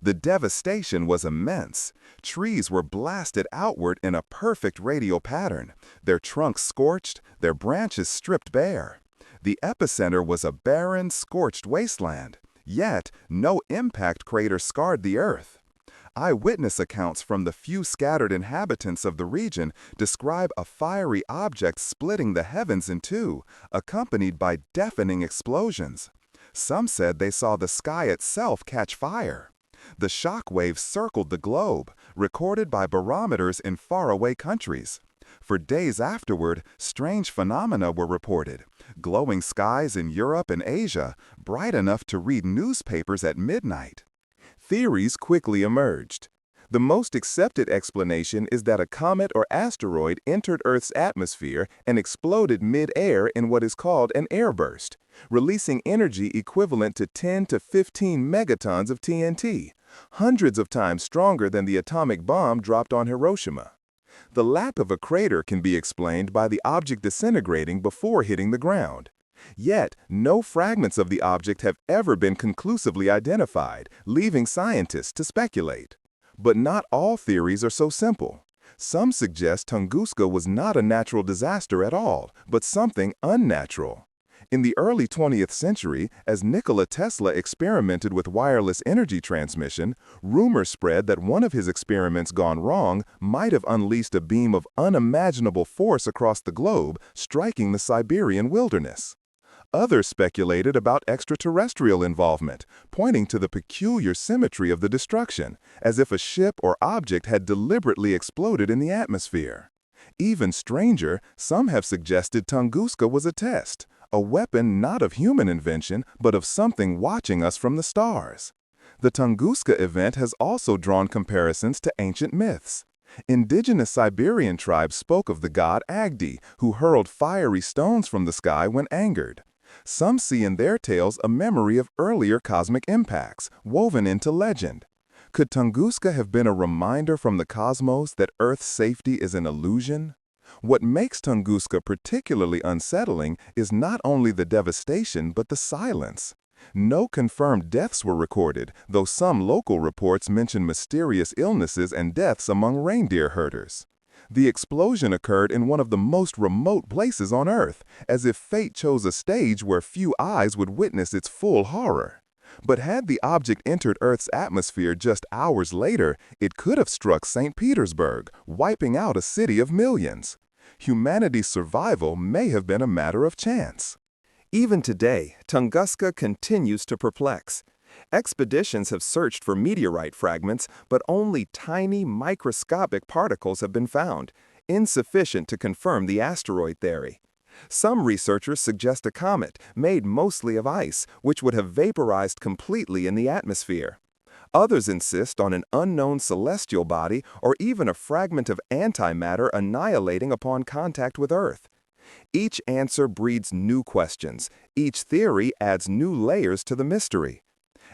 The devastation was immense. Trees were blasted outward in a perfect radial pattern, their trunks scorched, their branches stripped bare. The epicenter was a barren, scorched wasteland, yet no impact crater scarred the earth. Eyewitness accounts from the few scattered inhabitants of the region describe a fiery object splitting the heavens in two, accompanied by deafening explosions. Some said they saw the sky itself catch fire. The shock waves circled the globe, recorded by barometers in faraway countries. For days afterward, strange phenomena were reported. Glowing skies in Europe and Asia, bright enough to read newspapers at midnight. Theories quickly emerged. The most accepted explanation is that a comet or asteroid entered Earth's atmosphere and exploded mid-air in what is called an airburst, releasing energy equivalent to 10 to 15 megatons of TNT, hundreds of times stronger than the atomic bomb dropped on Hiroshima. The lack of a crater can be explained by the object disintegrating before hitting the ground. Yet, no fragments of the object have ever been conclusively identified, leaving scientists to speculate. But not all theories are so simple. Some suggest Tunguska was not a natural disaster at all, but something unnatural. In the early 20th century, as Nikola Tesla experimented with wireless energy transmission, rumors spread that one of his experiments gone wrong might have unleashed a beam of unimaginable force across the globe, striking the Siberian wilderness. Others speculated about extraterrestrial involvement, pointing to the peculiar symmetry of the destruction, as if a ship or object had deliberately exploded in the atmosphere. Even stranger, some have suggested Tunguska was a test, a weapon not of human invention, but of something watching us from the stars. The Tunguska event has also drawn comparisons to ancient myths. Indigenous Siberian tribes spoke of the god Agdi, who hurled fiery stones from the sky when angered. Some see in their tales a memory of earlier cosmic impacts, woven into legend. Could Tunguska have been a reminder from the cosmos that Earth's safety is an illusion? What makes Tunguska particularly unsettling is not only the devastation but the silence. No confirmed deaths were recorded, though some local reports mention mysterious illnesses and deaths among reindeer herders. The explosion occurred in one of the most remote places on Earth, as if fate chose a stage where few eyes would witness its full horror. But had the object entered Earth's atmosphere just hours later, it could have struck St. Petersburg, wiping out a city of millions. Humanity's survival may have been a matter of chance. Even today, Tunguska continues to perplex. Expeditions have searched for meteorite fragments, but only tiny, microscopic particles have been found, insufficient to confirm the asteroid theory. Some researchers suggest a comet, made mostly of ice, which would have vaporized completely in the atmosphere. Others insist on an unknown celestial body or even a fragment of antimatter annihilating upon contact with Earth. Each answer breeds new questions. Each theory adds new layers to the mystery.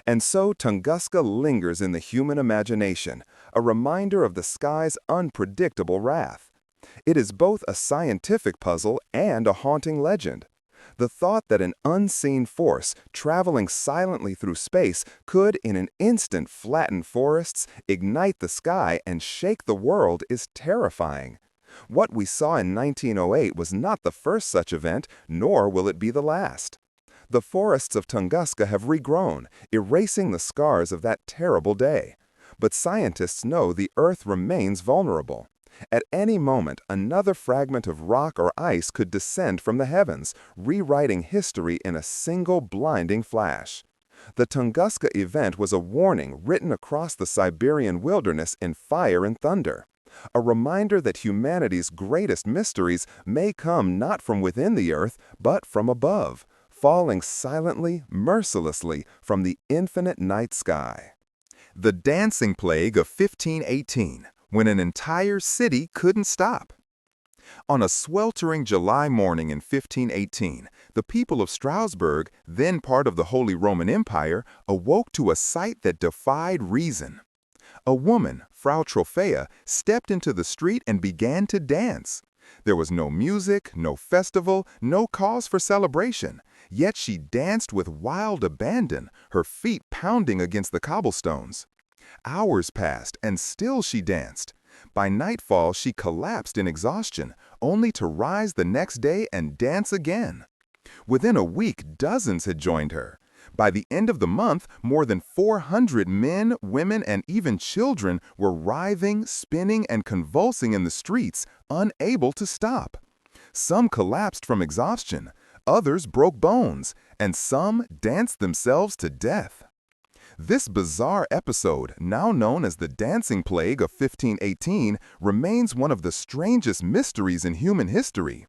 And so Tunguska lingers in the human imagination, a reminder of the sky's unpredictable wrath. It is both a scientific puzzle and a haunting legend. The thought that an unseen force, traveling silently through space, could in an instant flatten forests, ignite the sky, and shake the world is terrifying. What we saw in 1908 was not the first such event, nor will it be the last. The forests of Tunguska have regrown, erasing the scars of that terrible day. But scientists know the Earth remains vulnerable. At any moment, another fragment of rock or ice could descend from the heavens, rewriting history in a single blinding flash. The Tunguska event was a warning written across the Siberian wilderness in fire and thunder. A reminder that humanity's greatest mysteries may come not from within the Earth, but from above, falling silently, mercilessly from the infinite night sky. The Dancing Plague of 1518, when an entire city couldn't stop. On a sweltering July morning in 1518, the people of Strasbourg, then part of the Holy Roman Empire, awoke to a sight that defied reason. A woman, Frau Trophea, stepped into the street and began to dance. There was no music, no festival, no cause for celebration, yet she danced with wild abandon, her feet pounding against the cobblestones. Hours passed, and still she danced. By nightfall, she collapsed in exhaustion, only to rise the next day and dance again. Within a week, dozens had joined her. By the end of the month, more than 400 men, women, and even children were writhing, spinning, and convulsing in the streets, unable to stop. Some collapsed from exhaustion, others broke bones, and some danced themselves to death. This bizarre episode, now known as the Dancing Plague of 1518, remains one of the strangest mysteries in human history.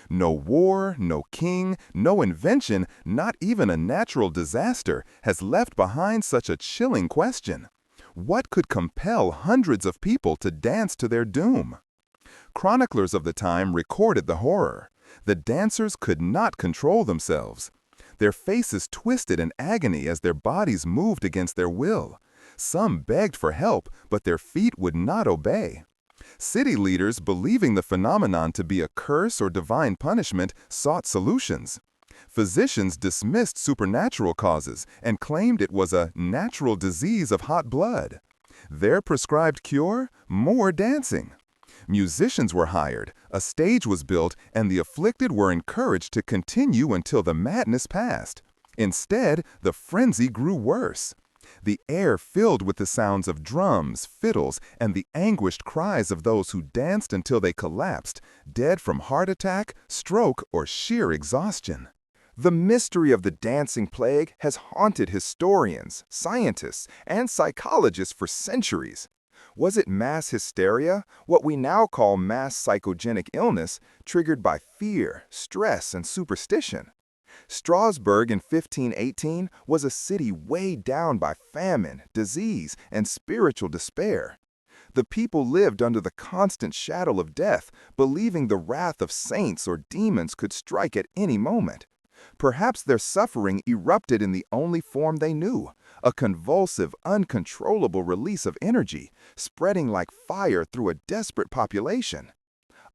No war, no king, no invention, not even a natural disaster has left behind such a chilling question. What could compel hundreds of people to dance to their doom? Chroniclers of the time recorded the horror. The dancers could not control themselves. Their faces twisted in agony as their bodies moved against their will. Some begged for help, but their feet would not obey. City leaders, believing the phenomenon to be a curse or divine punishment, sought solutions. Physicians dismissed supernatural causes and claimed it was a natural disease of hot blood. Their prescribed cure? More dancing. Musicians were hired, a stage was built, and the afflicted were encouraged to continue until the madness passed. Instead, the frenzy grew worse. The air filled with the sounds of drums, fiddles, and the anguished cries of those who danced until they collapsed, dead from heart attack, stroke, or sheer exhaustion. The mystery of the dancing plague has haunted historians, scientists, and psychologists for centuries. Was it mass hysteria, what we now call mass psychogenic illness, triggered by fear, stress, and superstition? Strasbourg in 1518 was a city weighed down by famine, disease, and spiritual despair. The people lived under the constant shadow of death, believing the wrath of saints or demons could strike at any moment. Perhaps their suffering erupted in the only form they knew, a convulsive, uncontrollable release of energy, spreading like fire through a desperate population.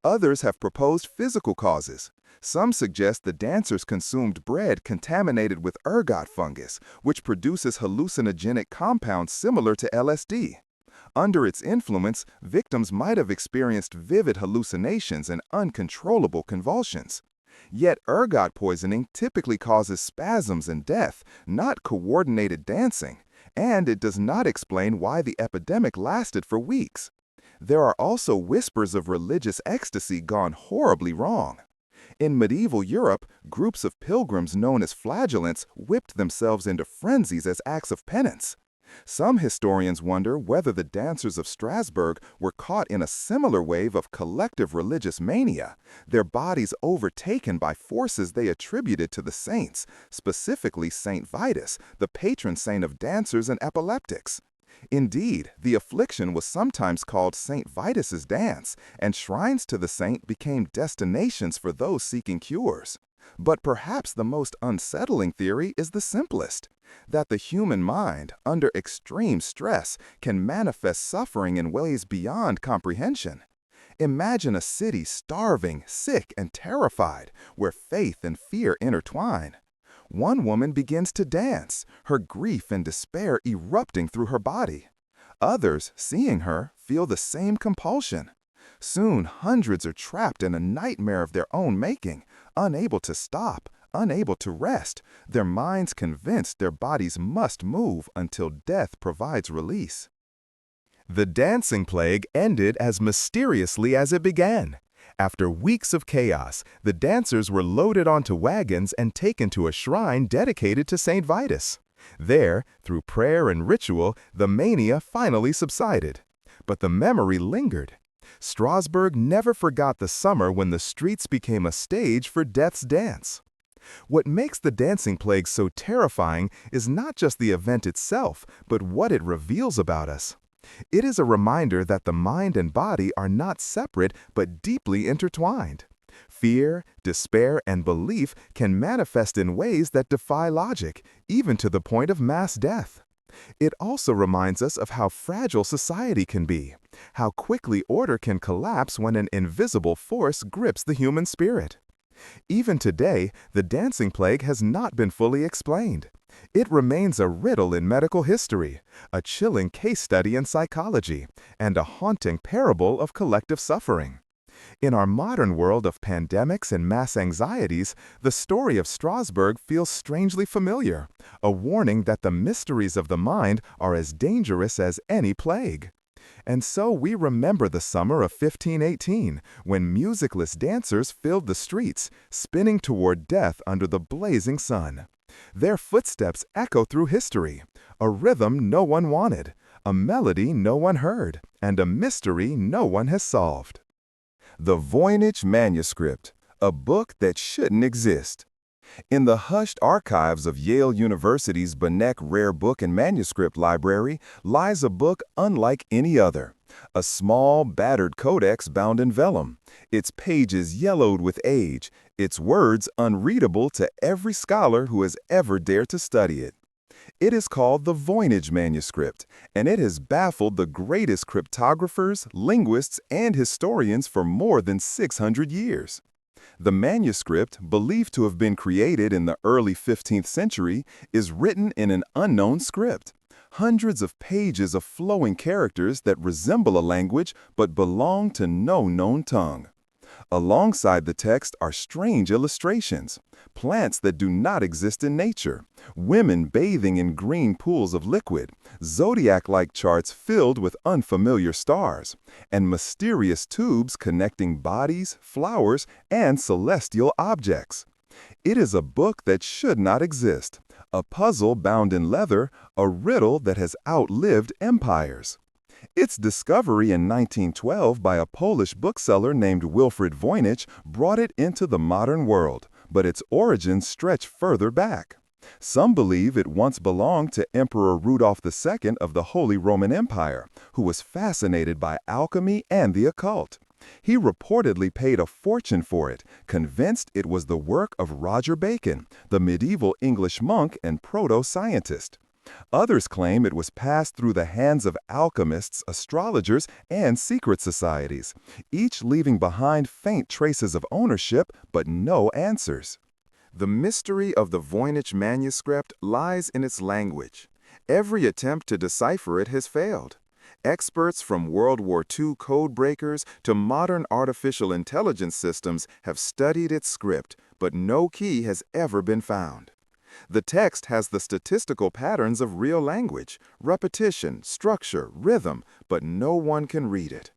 Others have proposed physical causes. Some suggest the dancers consumed bread contaminated with ergot fungus, which produces hallucinogenic compounds similar to LSD. Under its influence, victims might have experienced vivid hallucinations and uncontrollable convulsions. Yet ergot poisoning typically causes spasms and death, not coordinated dancing, and it does not explain why the epidemic lasted for weeks. There are also whispers of religious ecstasy gone horribly wrong. In medieval Europe, groups of pilgrims known as flagellants whipped themselves into frenzies as acts of penance. Some historians wonder whether the dancers of Strasbourg were caught in a similar wave of collective religious mania, their bodies overtaken by forces they attributed to the saints, specifically Saint Vitus, the patron saint of dancers and epileptics. Indeed, the affliction was sometimes called Saint Vitus's dance, and shrines to the saint became destinations for those seeking cures. But perhaps the most unsettling theory is the simplest, that the human mind, under extreme stress, can manifest suffering in ways beyond comprehension. Imagine a city starving, sick, and terrified, where faith and fear intertwine. One woman begins to dance, her grief and despair erupting through her body. Others, seeing her, feel the same compulsion. Soon, hundreds are trapped in a nightmare of their own making, unable to stop, unable to rest, their minds convinced their bodies must move until death provides release. The dancing plague ended as mysteriously as it began. After weeks of chaos, the dancers were loaded onto wagons and taken to a shrine dedicated to Saint Vitus. There, through prayer and ritual, the mania finally subsided. But the memory lingered. Strasbourg never forgot the summer when the streets became a stage for death's dance. What makes the dancing plague so terrifying is not just the event itself, but what it reveals about us. It is a reminder that the mind and body are not separate but deeply intertwined. Fear, despair, and belief can manifest in ways that defy logic, even to the point of mass death. It also reminds us of how fragile society can be, how quickly order can collapse when an invisible force grips the human spirit. Even today, the dancing plague has not been fully explained. It remains a riddle in medical history, a chilling case study in psychology, and a haunting parable of collective suffering. In our modern world of pandemics and mass anxieties, the story of Strasbourg feels strangely familiar, a warning that the mysteries of the mind are as dangerous as any plague. And so we remember the summer of 1518, when musicless dancers filled the streets, spinning toward death under the blazing sun. Their footsteps echo through history, a rhythm no one wanted, a melody no one heard, and a mystery no one has solved. The Voynich Manuscript, a book that shouldn't exist. In the hushed archives of Yale University's Benek Rare Book and Manuscript Library lies a book unlike any other. A small, battered codex bound in vellum, its pages yellowed with age, its words unreadable to every scholar who has ever dared to study it. It is called the Voynich Manuscript, and it has baffled the greatest cryptographers, linguists, and historians for more than 600 years. The manuscript, believed to have been created in the early 15th century, is written in an unknown script. Hundreds of pages of flowing characters that resemble a language but belong to no known tongue. Alongside the text are strange illustrations, plants that do not exist in nature, women bathing in green pools of liquid, zodiac-like charts filled with unfamiliar stars, and mysterious tubes connecting bodies, flowers, and celestial objects. It is a book that should not exist, a puzzle bound in leather, a riddle that has outlived empires. Its discovery in 1912 by a Polish bookseller named Wilfrid Voynich brought it into the modern world, but its origins stretch further back. Some believe it once belonged to Emperor Rudolph II of the Holy Roman Empire, who was fascinated by alchemy and the occult. He reportedly paid a fortune for it, convinced it was the work of Roger Bacon, the medieval English monk and proto-scientist. Others claim it was passed through the hands of alchemists, astrologers, and secret societies, each leaving behind faint traces of ownership but no answers. The mystery of the Voynich manuscript lies in its language. Every attempt to decipher it has failed. Experts from World War II code breakers to modern artificial intelligence systems have studied its script, but no key has ever been found. The text has the statistical patterns of real language, repetition, structure, rhythm, but no one can read it.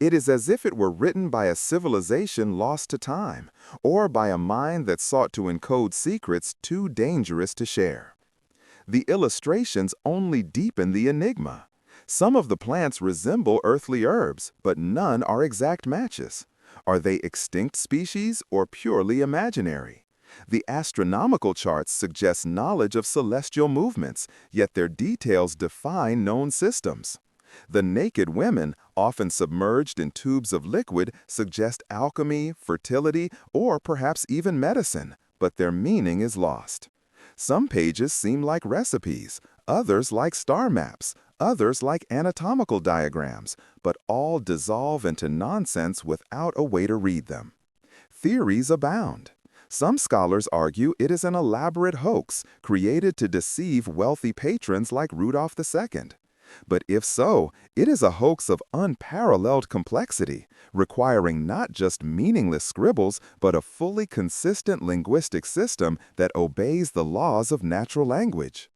It is as if it were written by a civilization lost to time, or by a mind that sought to encode secrets too dangerous to share. The illustrations only deepen the enigma. Some of the plants resemble earthly herbs, but none are exact matches. Are they extinct species or purely imaginary? The astronomical charts suggest knowledge of celestial movements, yet their details defy known systems. The naked women, often submerged in tubes of liquid, suggest alchemy, fertility, or perhaps even medicine, but their meaning is lost. Some pages seem like recipes, others like star maps, others like anatomical diagrams, but all dissolve into nonsense without a way to read them. Theories abound. Some scholars argue it is an elaborate hoax created to deceive wealthy patrons like Rudolph II. But if so, it is a hoax of unparalleled complexity, requiring not just meaningless scribbles, but a fully consistent linguistic system that obeys the laws of natural language.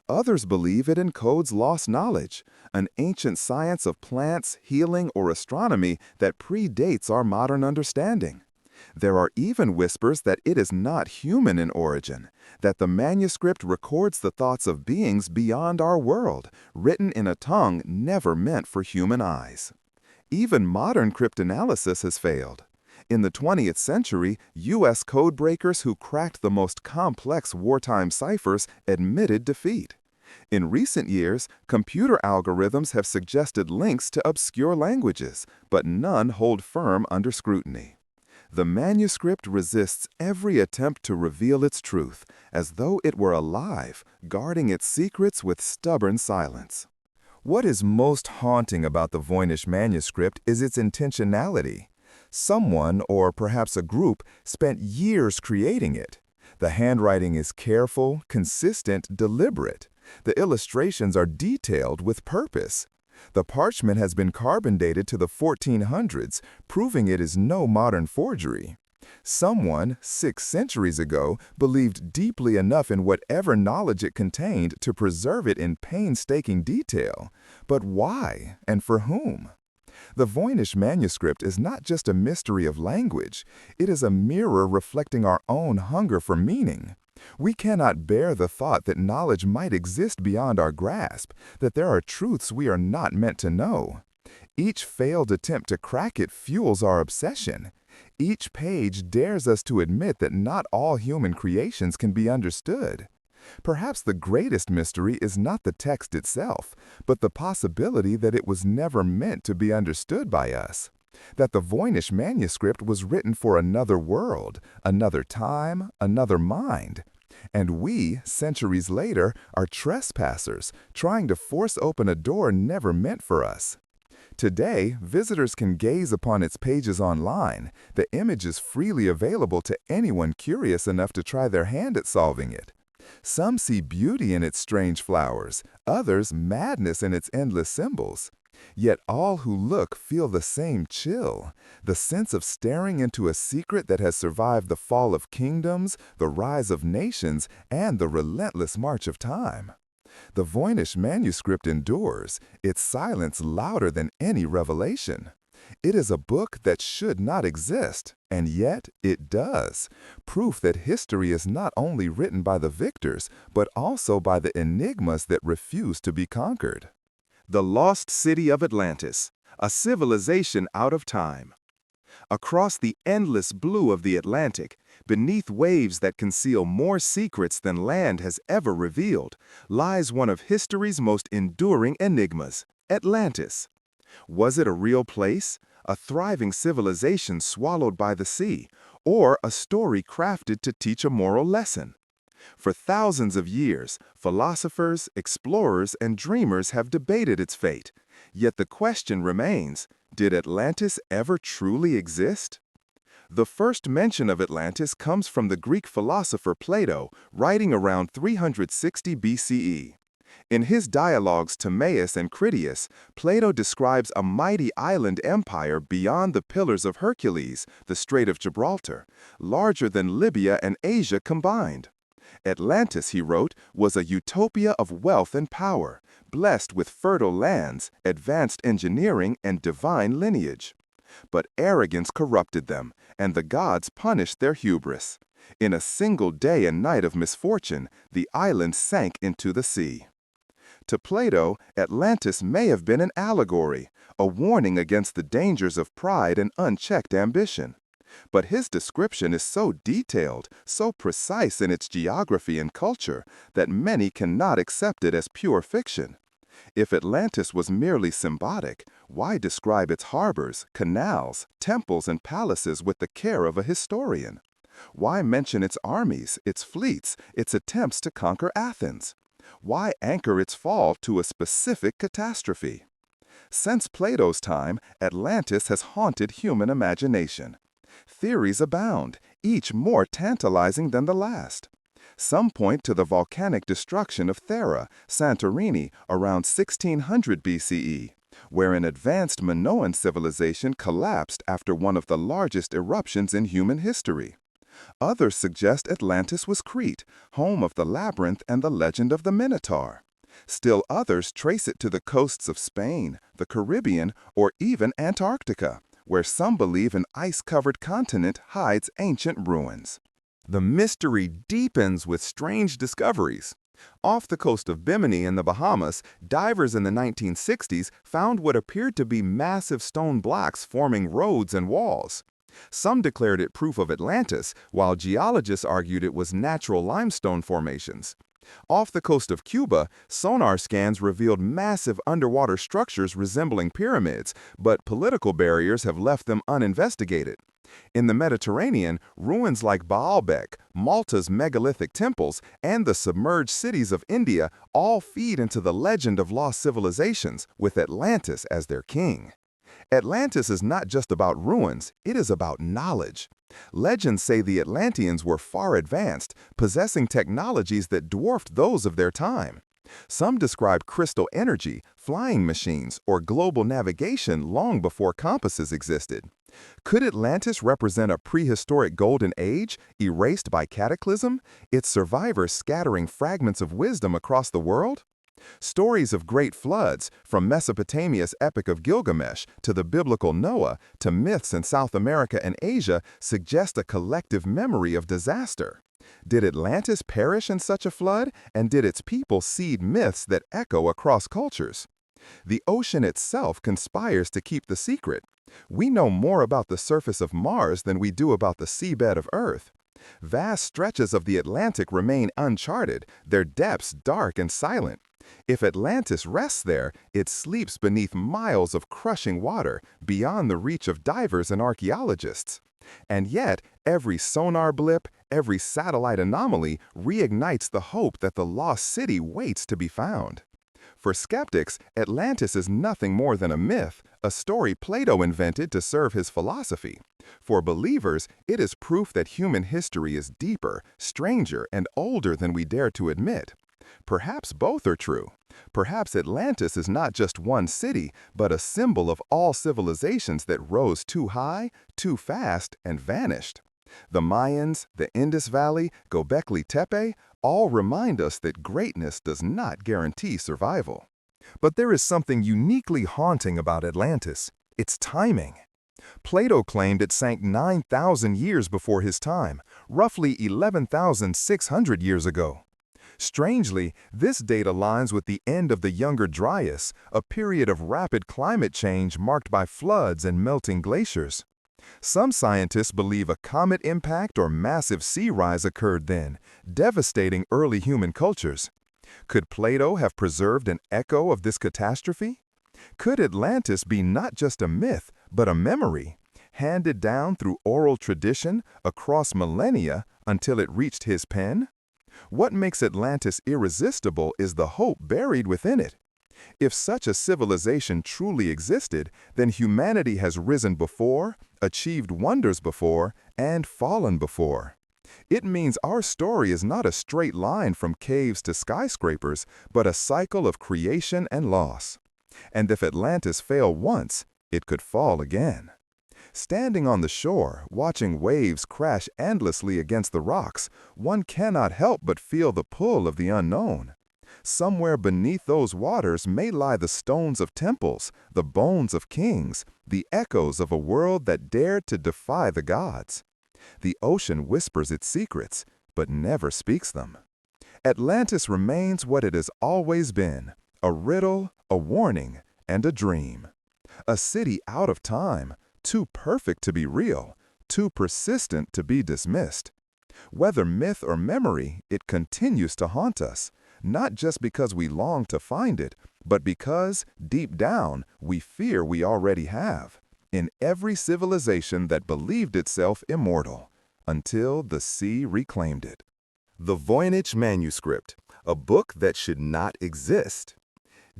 Others believe it encodes lost knowledge, an ancient science of plants, healing, or astronomy that predates our modern understanding. There are even whispers that it is not human in origin, that the manuscript records the thoughts of beings beyond our world, written in a tongue never meant for human eyes. Even modern cryptanalysis has failed. In the 20th century, U.S. codebreakers who cracked the most complex wartime ciphers admitted defeat. In recent years, computer algorithms have suggested links to obscure languages, but none hold firm under scrutiny. The manuscript resists every attempt to reveal its truth, as though it were alive, guarding its secrets with stubborn silence. What is most haunting about the Voynich manuscript is its intentionality. Someone, or perhaps a group, spent years creating it. The handwriting is careful, consistent, deliberate. The illustrations are detailed with purpose. The parchment has been carbon dated to the 1400s, proving it is no modern forgery. Someone, 6 centuries ago, believed deeply enough in whatever knowledge it contained to preserve it in painstaking detail. But why, and for whom? The Voynich manuscript is not just a mystery of language, it is a mirror reflecting our own hunger for meaning. We cannot bear the thought that knowledge might exist beyond our grasp, that there are truths we are not meant to know. Each failed attempt to crack it fuels our obsession. Each page dares us to admit that not all human creations can be understood. Perhaps the greatest mystery is not the text itself, but the possibility that it was never meant to be understood by us. That the Voynich manuscript was written for another world, another time, another mind. And we, centuries later, are trespassers, trying to force open a door never meant for us. Today, visitors can gaze upon its pages online. The image is freely available to anyone curious enough to try their hand at solving it. Some see beauty in its strange flowers, others madness in its endless symbols. Yet all who look feel the same chill, the sense of staring into a secret that has survived the fall of kingdoms, the rise of nations, and the relentless march of time. The Voynich manuscript endures, its silence louder than any revelation. It is a book that should not exist, and yet it does. Proof that history is not only written by the victors, but also by the enigmas that refuse to be conquered. The Lost City of Atlantis, a civilization out of time. Across the endless blue of the Atlantic, beneath waves that conceal more secrets than land has ever revealed, lies one of history's most enduring enigmas, Atlantis. Was it a real place, a thriving civilization swallowed by the sea, or a story crafted to teach a moral lesson? For thousands of years, philosophers, explorers, and dreamers have debated its fate. Yet the question remains, did Atlantis ever truly exist? The first mention of Atlantis comes from the Greek philosopher Plato, writing around 360 BCE. In his dialogues Timaeus and Critias, Plato describes a mighty island empire beyond the Pillars of Hercules, the Strait of Gibraltar, larger than Libya and Asia combined. Atlantis, he wrote, was a utopia of wealth and power, blessed with fertile lands, advanced engineering, and divine lineage. But arrogance corrupted them, and the gods punished their hubris. In a single day and night of misfortune, the island sank into the sea. To Plato, Atlantis may have been an allegory, a warning against the dangers of pride and unchecked ambition. But his description is so detailed, so precise in its geography and culture, that many cannot accept it as pure fiction. If Atlantis was merely symbolic, why describe its harbors, canals, temples, and palaces with the care of a historian? Why mention its armies, its fleets, its attempts to conquer Athens? Why anchor its fall to a specific catastrophe? Since Plato's time, Atlantis has haunted human imagination. Theories abound, each more tantalizing than the last. Some point to the volcanic destruction of Thera, Santorini, around 1600 BCE, where an advanced Minoan civilization collapsed after one of the largest eruptions in human history. Others suggest Atlantis was Crete, home of the labyrinth and the legend of the Minotaur. Still others trace it to the coasts of Spain, the Caribbean, or even Antarctica, where some believe an ice-covered continent hides ancient ruins. The mystery deepens with strange discoveries. Off the coast of Bimini in the Bahamas, divers in the 1960s found what appeared to be massive stone blocks forming roads and walls. Some declared it proof of Atlantis, while geologists argued it was natural limestone formations. Off the coast of Cuba, sonar scans revealed massive underwater structures resembling pyramids, but political barriers have left them uninvestigated. In the Mediterranean, ruins like Baalbek, Malta's megalithic temples, and the submerged cities of India all feed into the legend of lost civilizations, with Atlantis as their king. Atlantis is not just about ruins, it is about knowledge. Legends say the Atlanteans were far advanced, possessing technologies that dwarfed those of their time. Some describe crystal energy, flying machines, or global navigation long before compasses existed. Could Atlantis represent a prehistoric golden age, erased by cataclysm, its survivors scattering fragments of wisdom across the world? Stories of great floods, from Mesopotamia's Epic of Gilgamesh to the biblical Noah to myths in South America and Asia, suggest a collective memory of disaster. Did Atlantis perish in such a flood, and did its people seed myths that echo across cultures? The ocean itself conspires to keep the secret. We know more about the surface of Mars than we do about the seabed of Earth. Vast stretches of the Atlantic remain uncharted, their depths dark and silent. If Atlantis rests there, it sleeps beneath miles of crushing water, beyond the reach of divers and archaeologists. And yet, every sonar blip, every satellite anomaly reignites the hope that the lost city waits to be found. For skeptics, Atlantis is nothing more than a myth, a story Plato invented to serve his philosophy. For believers, it is proof that human history is deeper, stranger, and older than we dare to admit. Perhaps both are true. Perhaps Atlantis is not just one city, but a symbol of all civilizations that rose too high, too fast, and vanished. The Mayans, the Indus Valley, Göbekli Tepe, all remind us that greatness does not guarantee survival. But there is something uniquely haunting about Atlantis: its timing. Plato claimed it sank 9,000 years before his time, roughly 11,600 years ago. Strangely, this date aligns with the end of the Younger Dryas, a period of rapid climate change marked by floods and melting glaciers. Some scientists believe a comet impact or massive sea rise occurred then, devastating early human cultures. Could Plato have preserved an echo of this catastrophe? Could Atlantis be not just a myth, but a memory, handed down through oral tradition across millennia until it reached his pen? What makes Atlantis irresistible is the hope buried within it. If such a civilization truly existed, then humanity has risen before, achieved wonders before, and fallen before. It means our story is not a straight line from caves to skyscrapers, but a cycle of creation and loss. And if Atlantis failed once, it could fall again. Standing on the shore, watching waves crash endlessly against the rocks, one cannot help but feel the pull of the unknown. Somewhere beneath those waters may lie the stones of temples, the bones of kings, the echoes of a world that dared to defy the gods. The ocean whispers its secrets, but never speaks them. Atlantis remains what it has always been, a riddle, a warning, and a dream. A city out of time, too perfect to be real, too persistent to be dismissed. Whether myth or memory, it continues to haunt us, not just because we long to find it, but because, deep down, we fear we already have, in every civilization that believed itself immortal, until the sea reclaimed it. The Voynich Manuscript, a book that should not exist.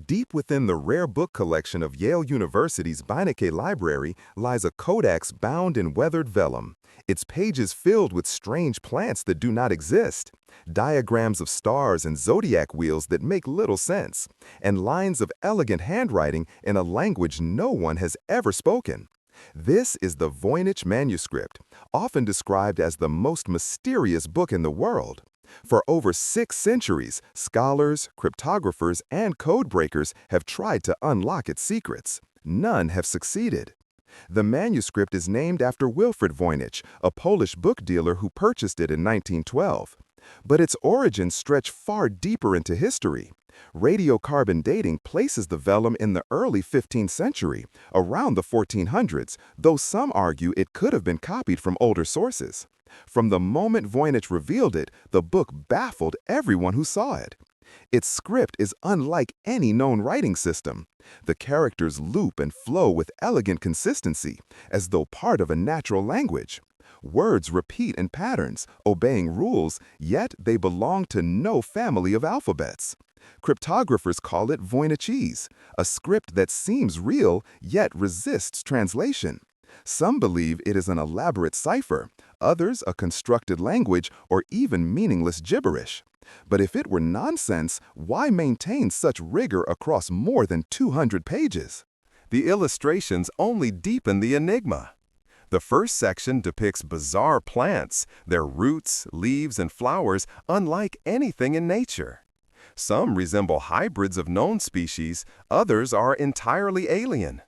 Deep within the rare book collection of Yale University's Beinecke Library lies a codex bound in weathered vellum, its pages filled with strange plants that do not exist, diagrams of stars and zodiac wheels that make little sense, and lines of elegant handwriting in a language no one has ever spoken. This is the Voynich Manuscript, often described as the most mysterious book in the world. For over 6 centuries, scholars, cryptographers, and codebreakers have tried to unlock its secrets. None have succeeded. The manuscript is named after Wilfrid Voynich, a Polish book dealer who purchased it in 1912. But its origins stretch far deeper into history. Radiocarbon dating places the vellum in the early 15th century, around the 1400s, though some argue it could have been copied from older sources. From the moment Voynich revealed it, the book baffled everyone who saw it. Its script is unlike any known writing system. The characters loop and flow with elegant consistency, as though part of a natural language. Words repeat in patterns, obeying rules, yet they belong to no family of alphabets. Cryptographers call it Voynichese, a script that seems real, yet resists translation. Some believe it is an elaborate cipher, others a constructed language, or even meaningless gibberish. But if it were nonsense, why maintain such rigor across more than 200 pages? The illustrations only deepen the enigma. The first section depicts bizarre plants, their roots, leaves, and flowers unlike anything in nature. Some resemble hybrids of known species, others are entirely alien.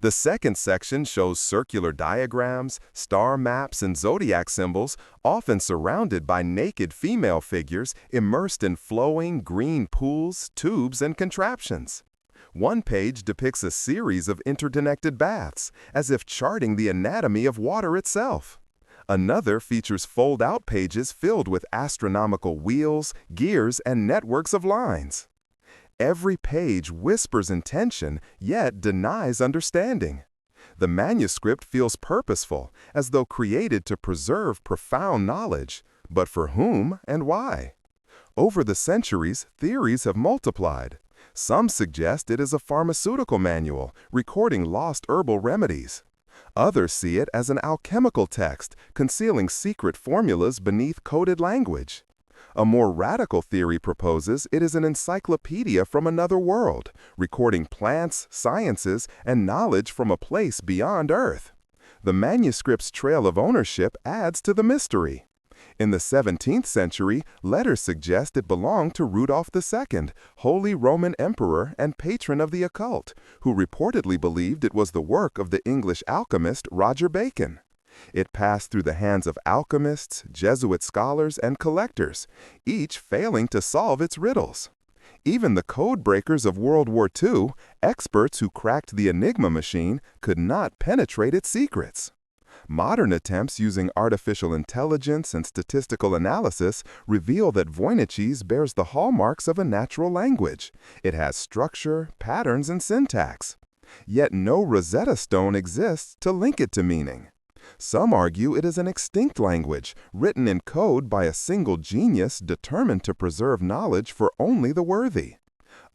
The second section shows circular diagrams, star maps, and zodiac symbols, often surrounded by naked female figures immersed in flowing green pools, tubes, and contraptions. One page depicts a series of interconnected baths, as if charting the anatomy of water itself. Another features fold-out pages filled with astronomical wheels, gears, and networks of lines. Every page whispers intention, yet denies understanding. The manuscript feels purposeful, as though created to preserve profound knowledge. But for whom and why? Over the centuries, theories have multiplied. Some suggest it is a pharmaceutical manual, recording lost herbal remedies. Others see it as an alchemical text, concealing secret formulas beneath coded language. A more radical theory proposes it is an encyclopedia from another world, recording plants, sciences, and knowledge from a place beyond Earth. The manuscript's trail of ownership adds to the mystery. In the 17th century, letters suggest it belonged to Rudolph II, Holy Roman Emperor and patron of the occult, who reportedly believed it was the work of the English alchemist Roger Bacon. It passed through the hands of alchemists, Jesuit scholars, and collectors, each failing to solve its riddles. Even the code breakers of World War II, experts who cracked the Enigma machine, could not penetrate its secrets. Modern attempts using artificial intelligence and statistical analysis reveal that Voynichese bears the hallmarks of a natural language. It has structure, patterns, and syntax. Yet no Rosetta Stone exists to link it to meaning. Some argue it is an extinct language, written in code by a single genius determined to preserve knowledge for only the worthy.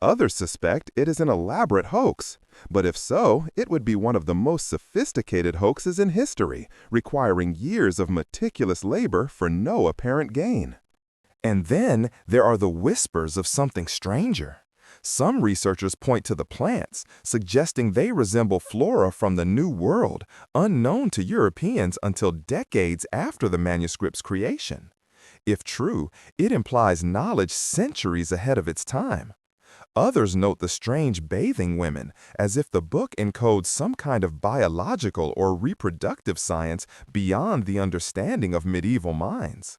Others suspect it is an elaborate hoax, but if so, it would be one of the most sophisticated hoaxes in history, requiring years of meticulous labor for no apparent gain. And then there are the whispers of something stranger. Some researchers point to the plants, suggesting they resemble flora from the New World, unknown to Europeans until decades after the manuscript's creation. If true, it implies knowledge centuries ahead of its time. Others note the strange bathing women, as if the book encodes some kind of biological or reproductive science beyond the understanding of medieval minds.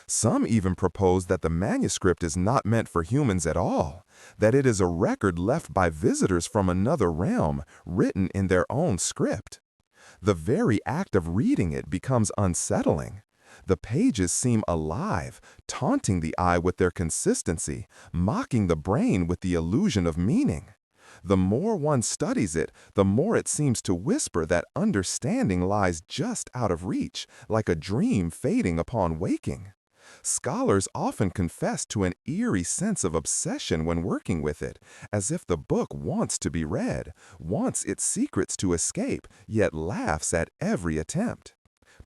Some even propose that the manuscript is not meant for humans at all, that it is a record left by visitors from another realm, written in their own script. The very act of reading it becomes unsettling. The pages seem alive, taunting the eye with their consistency, mocking the brain with the illusion of meaning. The more one studies it, the more it seems to whisper that understanding lies just out of reach, like a dream fading upon waking. Scholars often confess to an eerie sense of obsession when working with it, as if the book wants to be read, wants its secrets to escape, yet laughs at every attempt.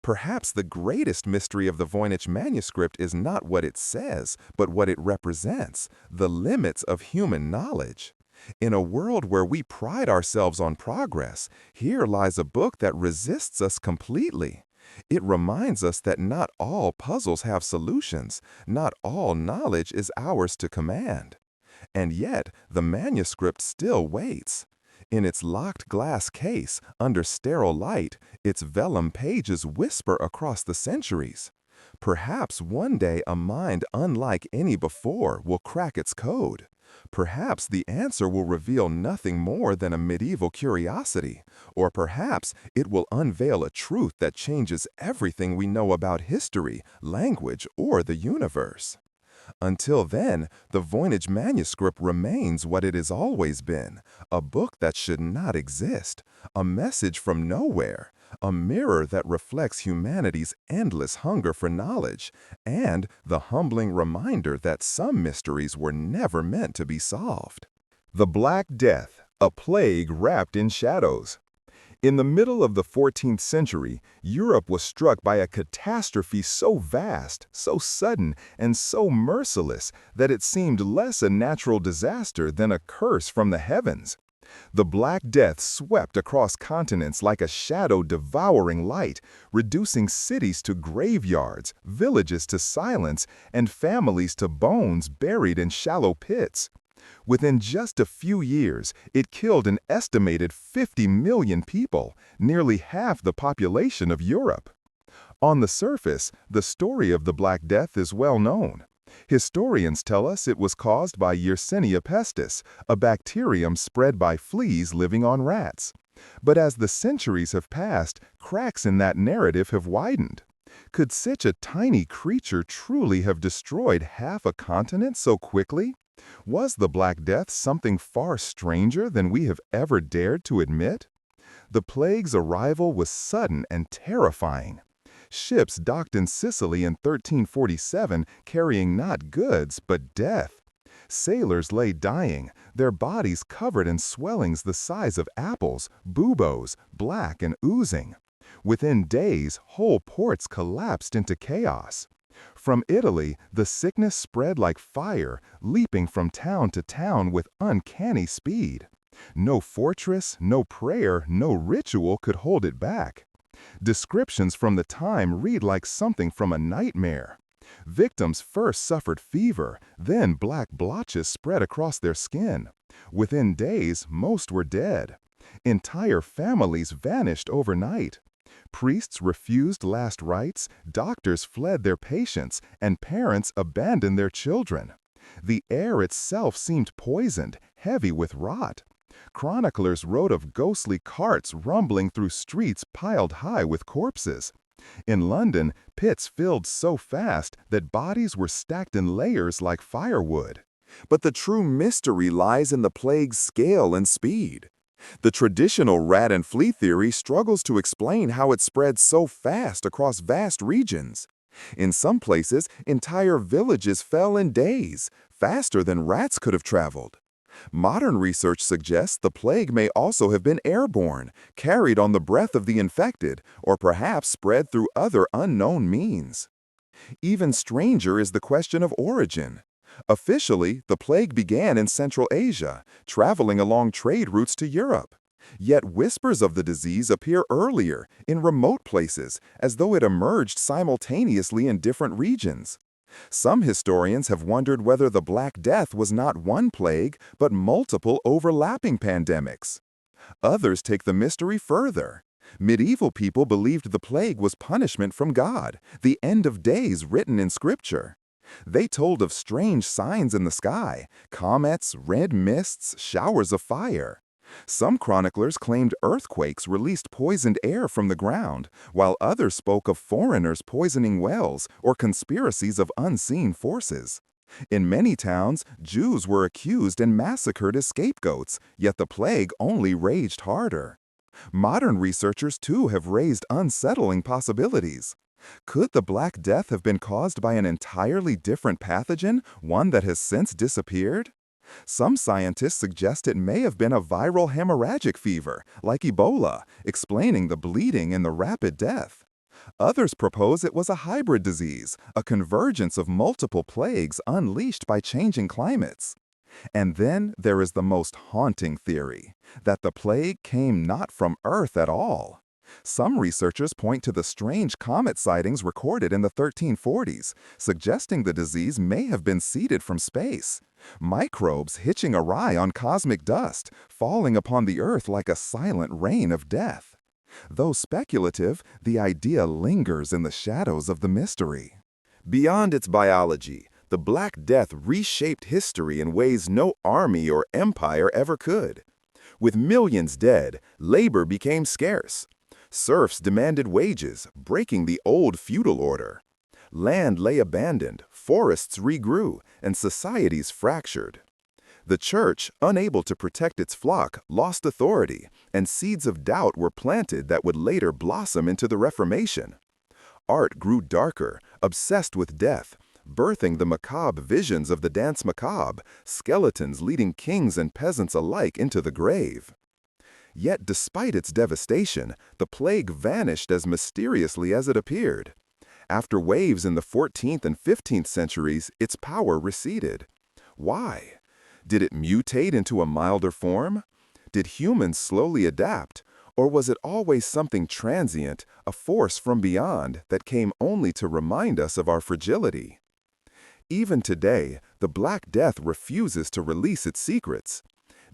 Perhaps the greatest mystery of the Voynich manuscript is not what it says, but what it represents, the limits of human knowledge. In a world where we pride ourselves on progress, here lies a book that resists us completely. It reminds us that not all puzzles have solutions, not all knowledge is ours to command. And yet, the manuscript still waits. In its locked glass case, under sterile light, its vellum pages whisper across the centuries. Perhaps one day a mind unlike any before will crack its code. Perhaps the answer will reveal nothing more than a medieval curiosity, or perhaps it will unveil a truth that changes everything we know about history, language, or the universe. Until then, the Voynich manuscript remains what it has always been, a book that should not exist, a message from nowhere, a mirror that reflects humanity's endless hunger for knowledge, and the humbling reminder that some mysteries were never meant to be solved. The Black Death, a plague wrapped in shadows. In the middle of the 14th century, Europe was struck by a catastrophe so vast, so sudden, and so merciless that it seemed less a natural disaster than a curse from the heavens. The Black Death swept across continents like a shadow devouring light, reducing cities to graveyards, villages to silence, and families to bones buried in shallow pits. Within just a few years, it killed an estimated 50 million people, nearly half the population of Europe. On the surface, the story of the Black Death is well known. Historians tell us it was caused by Yersinia pestis, a bacterium spread by fleas living on rats. But as the centuries have passed, cracks in that narrative have widened. Could such a tiny creature truly have destroyed half a continent so quickly? Was the Black Death something far stranger than we have ever dared to admit? The plague's arrival was sudden and terrifying. Ships docked in Sicily in 1347 carrying not goods but death. Sailors lay dying, their bodies covered in swellings the size of apples, buboes, black and oozing. Within days, whole ports collapsed into chaos. From Italy, the sickness spread like fire, leaping from town to town with uncanny speed. No fortress, no prayer, no ritual could hold it back. Descriptions from the time read like something from a nightmare. Victims first suffered fever, then black blotches spread across their skin. Within days, most were dead. Entire families vanished overnight. Priests refused last rites, doctors fled their patients, and parents abandoned their children. The air itself seemed poisoned, heavy with rot. Chroniclers wrote of ghostly carts rumbling through streets piled high with corpses. In London, pits filled so fast that bodies were stacked in layers like firewood. But the true mystery lies in the plague's scale and speed. The traditional rat and flea theory struggles to explain how it spread so fast across vast regions. In some places, entire villages fell in days, faster than rats could have traveled. Modern research suggests the plague may also have been airborne, carried on the breath of the infected, or perhaps spread through other unknown means. Even stranger is the question of origin. Officially, the plague began in Central Asia, traveling along trade routes to Europe. Yet whispers of the disease appear earlier, in remote places, as though it emerged simultaneously in different regions. Some historians have wondered whether the Black Death was not one plague, but multiple overlapping pandemics. Others take the mystery further. Medieval people believed the plague was punishment from God, the end of days written in Scripture. They told of strange signs in the sky, comets, red mists, showers of fire. Some chroniclers claimed earthquakes released poisoned air from the ground, while others spoke of foreigners poisoning wells or conspiracies of unseen forces. In many towns, Jews were accused and massacred as scapegoats, yet the plague only raged harder. Modern researchers, too, have raised unsettling possibilities. Could the Black Death have been caused by an entirely different pathogen, one that has since disappeared? Some scientists suggest it may have been a viral hemorrhagic fever, like Ebola, explaining the bleeding and the rapid death. Others propose it was a hybrid disease, a convergence of multiple plagues unleashed by changing climates. And then there is the most haunting theory, that the plague came not from Earth at all. Some researchers point to the strange comet sightings recorded in the 1340s, suggesting the disease may have been seeded from space. Microbes hitching a ride on cosmic dust, falling upon the Earth like a silent rain of death. Though speculative, the idea lingers in the shadows of the mystery. Beyond its biology, the Black Death reshaped history in ways no army or empire ever could. With millions dead, labor became scarce. Serfs demanded wages, breaking the old feudal order. Land lay abandoned, forests regrew, and societies fractured. The church, unable to protect its flock, lost authority, and seeds of doubt were planted that would later blossom into the Reformation. Art grew darker, obsessed with death, birthing the macabre visions of the Danse Macabre, skeletons leading kings and peasants alike into the grave. Yet despite its devastation, the plague vanished as mysteriously as it appeared. After waves in the 14th and 15th centuries, its power receded. Why? Did it mutate into a milder form? Did humans slowly adapt? Or was it always something transient, a force from beyond that came only to remind us of our fragility? Even today, the Black Death refuses to release its secrets.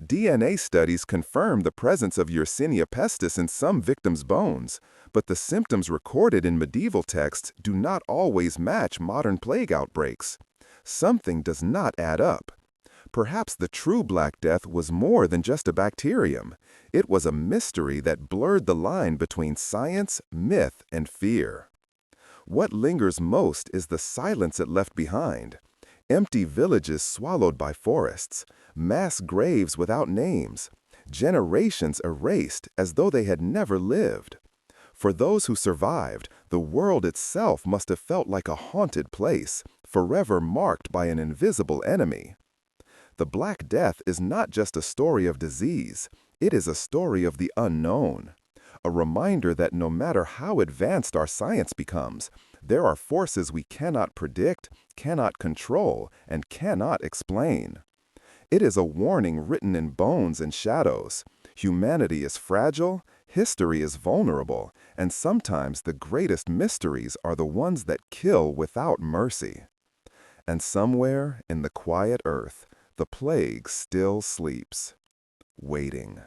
DNA studies confirm the presence of Yersinia pestis in some victims' bones, but the symptoms recorded in medieval texts do not always match modern plague outbreaks. Something does not add up. Perhaps the true Black Death was more than just a bacterium. It was a mystery that blurred the line between science, myth, and fear. What lingers most is the silence it left behind. Empty villages swallowed by forests, mass graves without names, generations erased as though they had never lived. For those who survived, the world itself must have felt like a haunted place, forever marked by an invisible enemy. The Black Death is not just a story of disease, it is a story of the unknown. A reminder that no matter how advanced our science becomes, there are forces we cannot predict, cannot control, and cannot explain. It is a warning written in bones and shadows. Humanity is fragile, history is vulnerable, and sometimes the greatest mysteries are the ones that kill without mercy. And somewhere in the quiet earth, the plague still sleeps, waiting.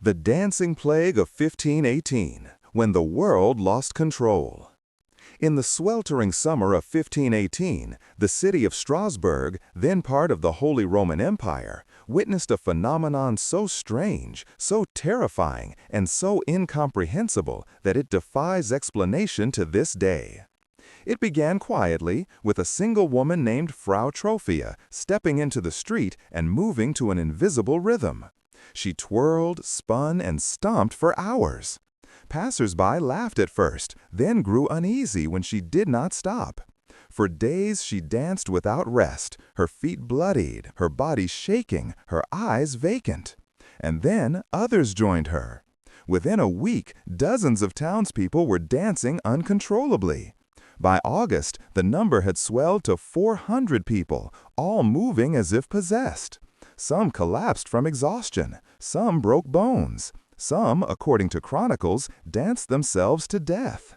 The Dancing Plague of 1518, when the world lost control. In the sweltering summer of 1518, the city of Strasbourg, then part of the Holy Roman Empire, witnessed a phenomenon so strange, so terrifying, and so incomprehensible that it defies explanation to this day. It began quietly, with a single woman named Frau Trophia stepping into the street and moving to an invisible rhythm. She twirled, spun, and stomped for hours. Passers-by laughed at first, then grew uneasy when she did not stop. For days she danced without rest, her feet bloodied, her body shaking, her eyes vacant. And then others joined her. Within a week, dozens of townspeople were dancing uncontrollably. By August, the number had swelled to 400 people, all moving as if possessed. Some collapsed from exhaustion, some broke bones, some, according to chronicles, danced themselves to death.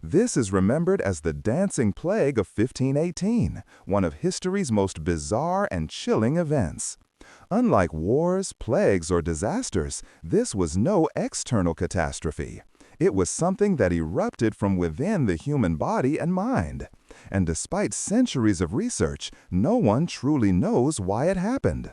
This is remembered as the Dancing Plague of 1518, one of history's most bizarre and chilling events. Unlike wars, plagues, or disasters, this was no external catastrophe. It was something that erupted from within the human body and mind. And despite centuries of research, no one truly knows why it happened.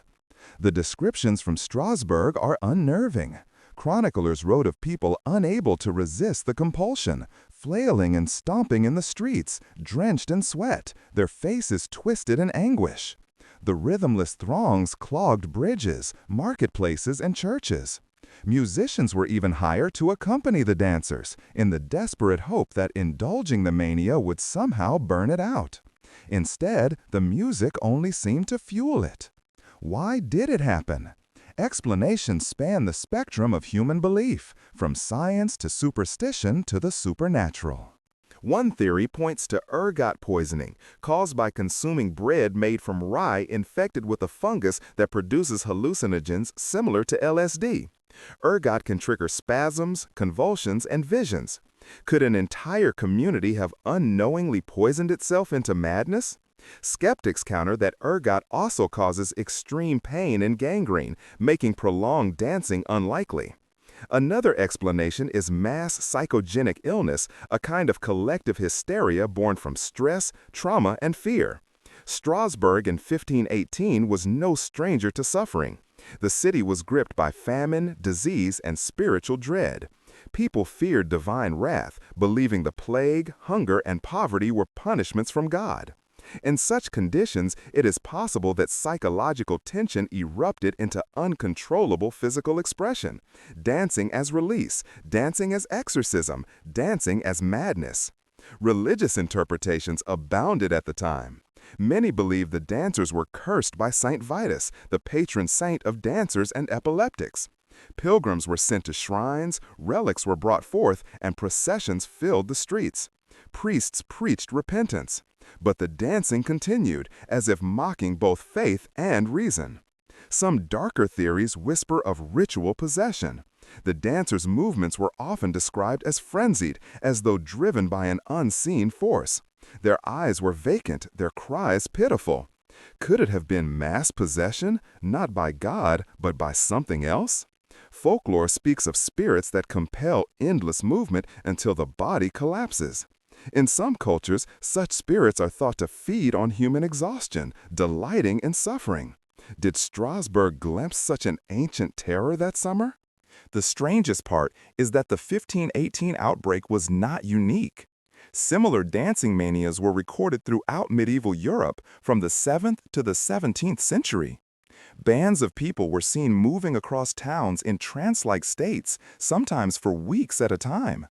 The descriptions from Strasbourg are unnerving. Chroniclers wrote of people unable to resist the compulsion, flailing and stomping in the streets, drenched in sweat, their faces twisted in anguish. The rhythmless throngs clogged bridges, marketplaces, and churches. Musicians were even hired to accompany the dancers, in the desperate hope that indulging the mania would somehow burn it out. Instead, the music only seemed to fuel it. Why did it happen? Explanations span the spectrum of human belief, from science to superstition to the supernatural. One theory points to ergot poisoning, caused by consuming bread made from rye infected with a fungus that produces hallucinogens similar to LSD. Ergot can trigger spasms, convulsions, and visions. Could an entire community have unknowingly poisoned itself into madness? Skeptics counter that ergot also causes extreme pain and gangrene, making prolonged dancing unlikely. Another explanation is mass psychogenic illness, a kind of collective hysteria born from stress, trauma, and fear. Strasbourg in 1518 was no stranger to suffering. The city was gripped by famine, disease, and spiritual dread. People feared divine wrath, believing the plague, hunger, and poverty were punishments from God. In such conditions, it is possible that psychological tension erupted into uncontrollable physical expression. Dancing as release, dancing as exorcism, dancing as madness. Religious interpretations abounded at the time. Many believed the dancers were cursed by Saint Vitus, the patron saint of dancers and epileptics. Pilgrims were sent to shrines, relics were brought forth, and processions filled the streets. Priests preached repentance. But the dancing continued, as if mocking both faith and reason. Some darker theories whisper of ritual possession. The dancers' movements were often described as frenzied, as though driven by an unseen force. Their eyes were vacant, their cries pitiful. Could it have been mass possession, not by God, but by something else? Folklore speaks of spirits that compel endless movement until the body collapses. In some cultures, such spirits are thought to feed on human exhaustion, delighting in suffering. Did Strasbourg glimpse such an ancient terror that summer? The strangest part is that the 1518 outbreak was not unique. Similar dancing manias were recorded throughout medieval Europe from the 7th to the 17th century. Bands of people were seen moving across towns in trance-like states, sometimes for weeks at a time.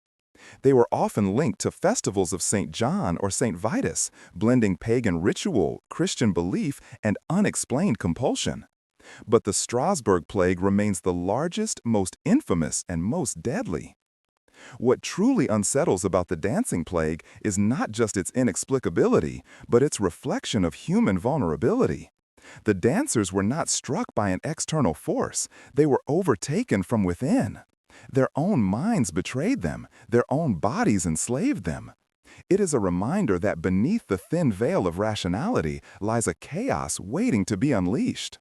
They were often linked to festivals of St. John or St. Vitus, blending pagan ritual, Christian belief, and unexplained compulsion. But the Strasbourg plague remains the largest, most infamous, and most deadly. What truly unsettles about the dancing plague is not just its inexplicability, but its reflection of human vulnerability. The dancers were not struck by an external force, they were overtaken from within. Their own minds betrayed them, their own bodies enslaved them. It is a reminder that beneath the thin veil of rationality lies a chaos waiting to be unleashed.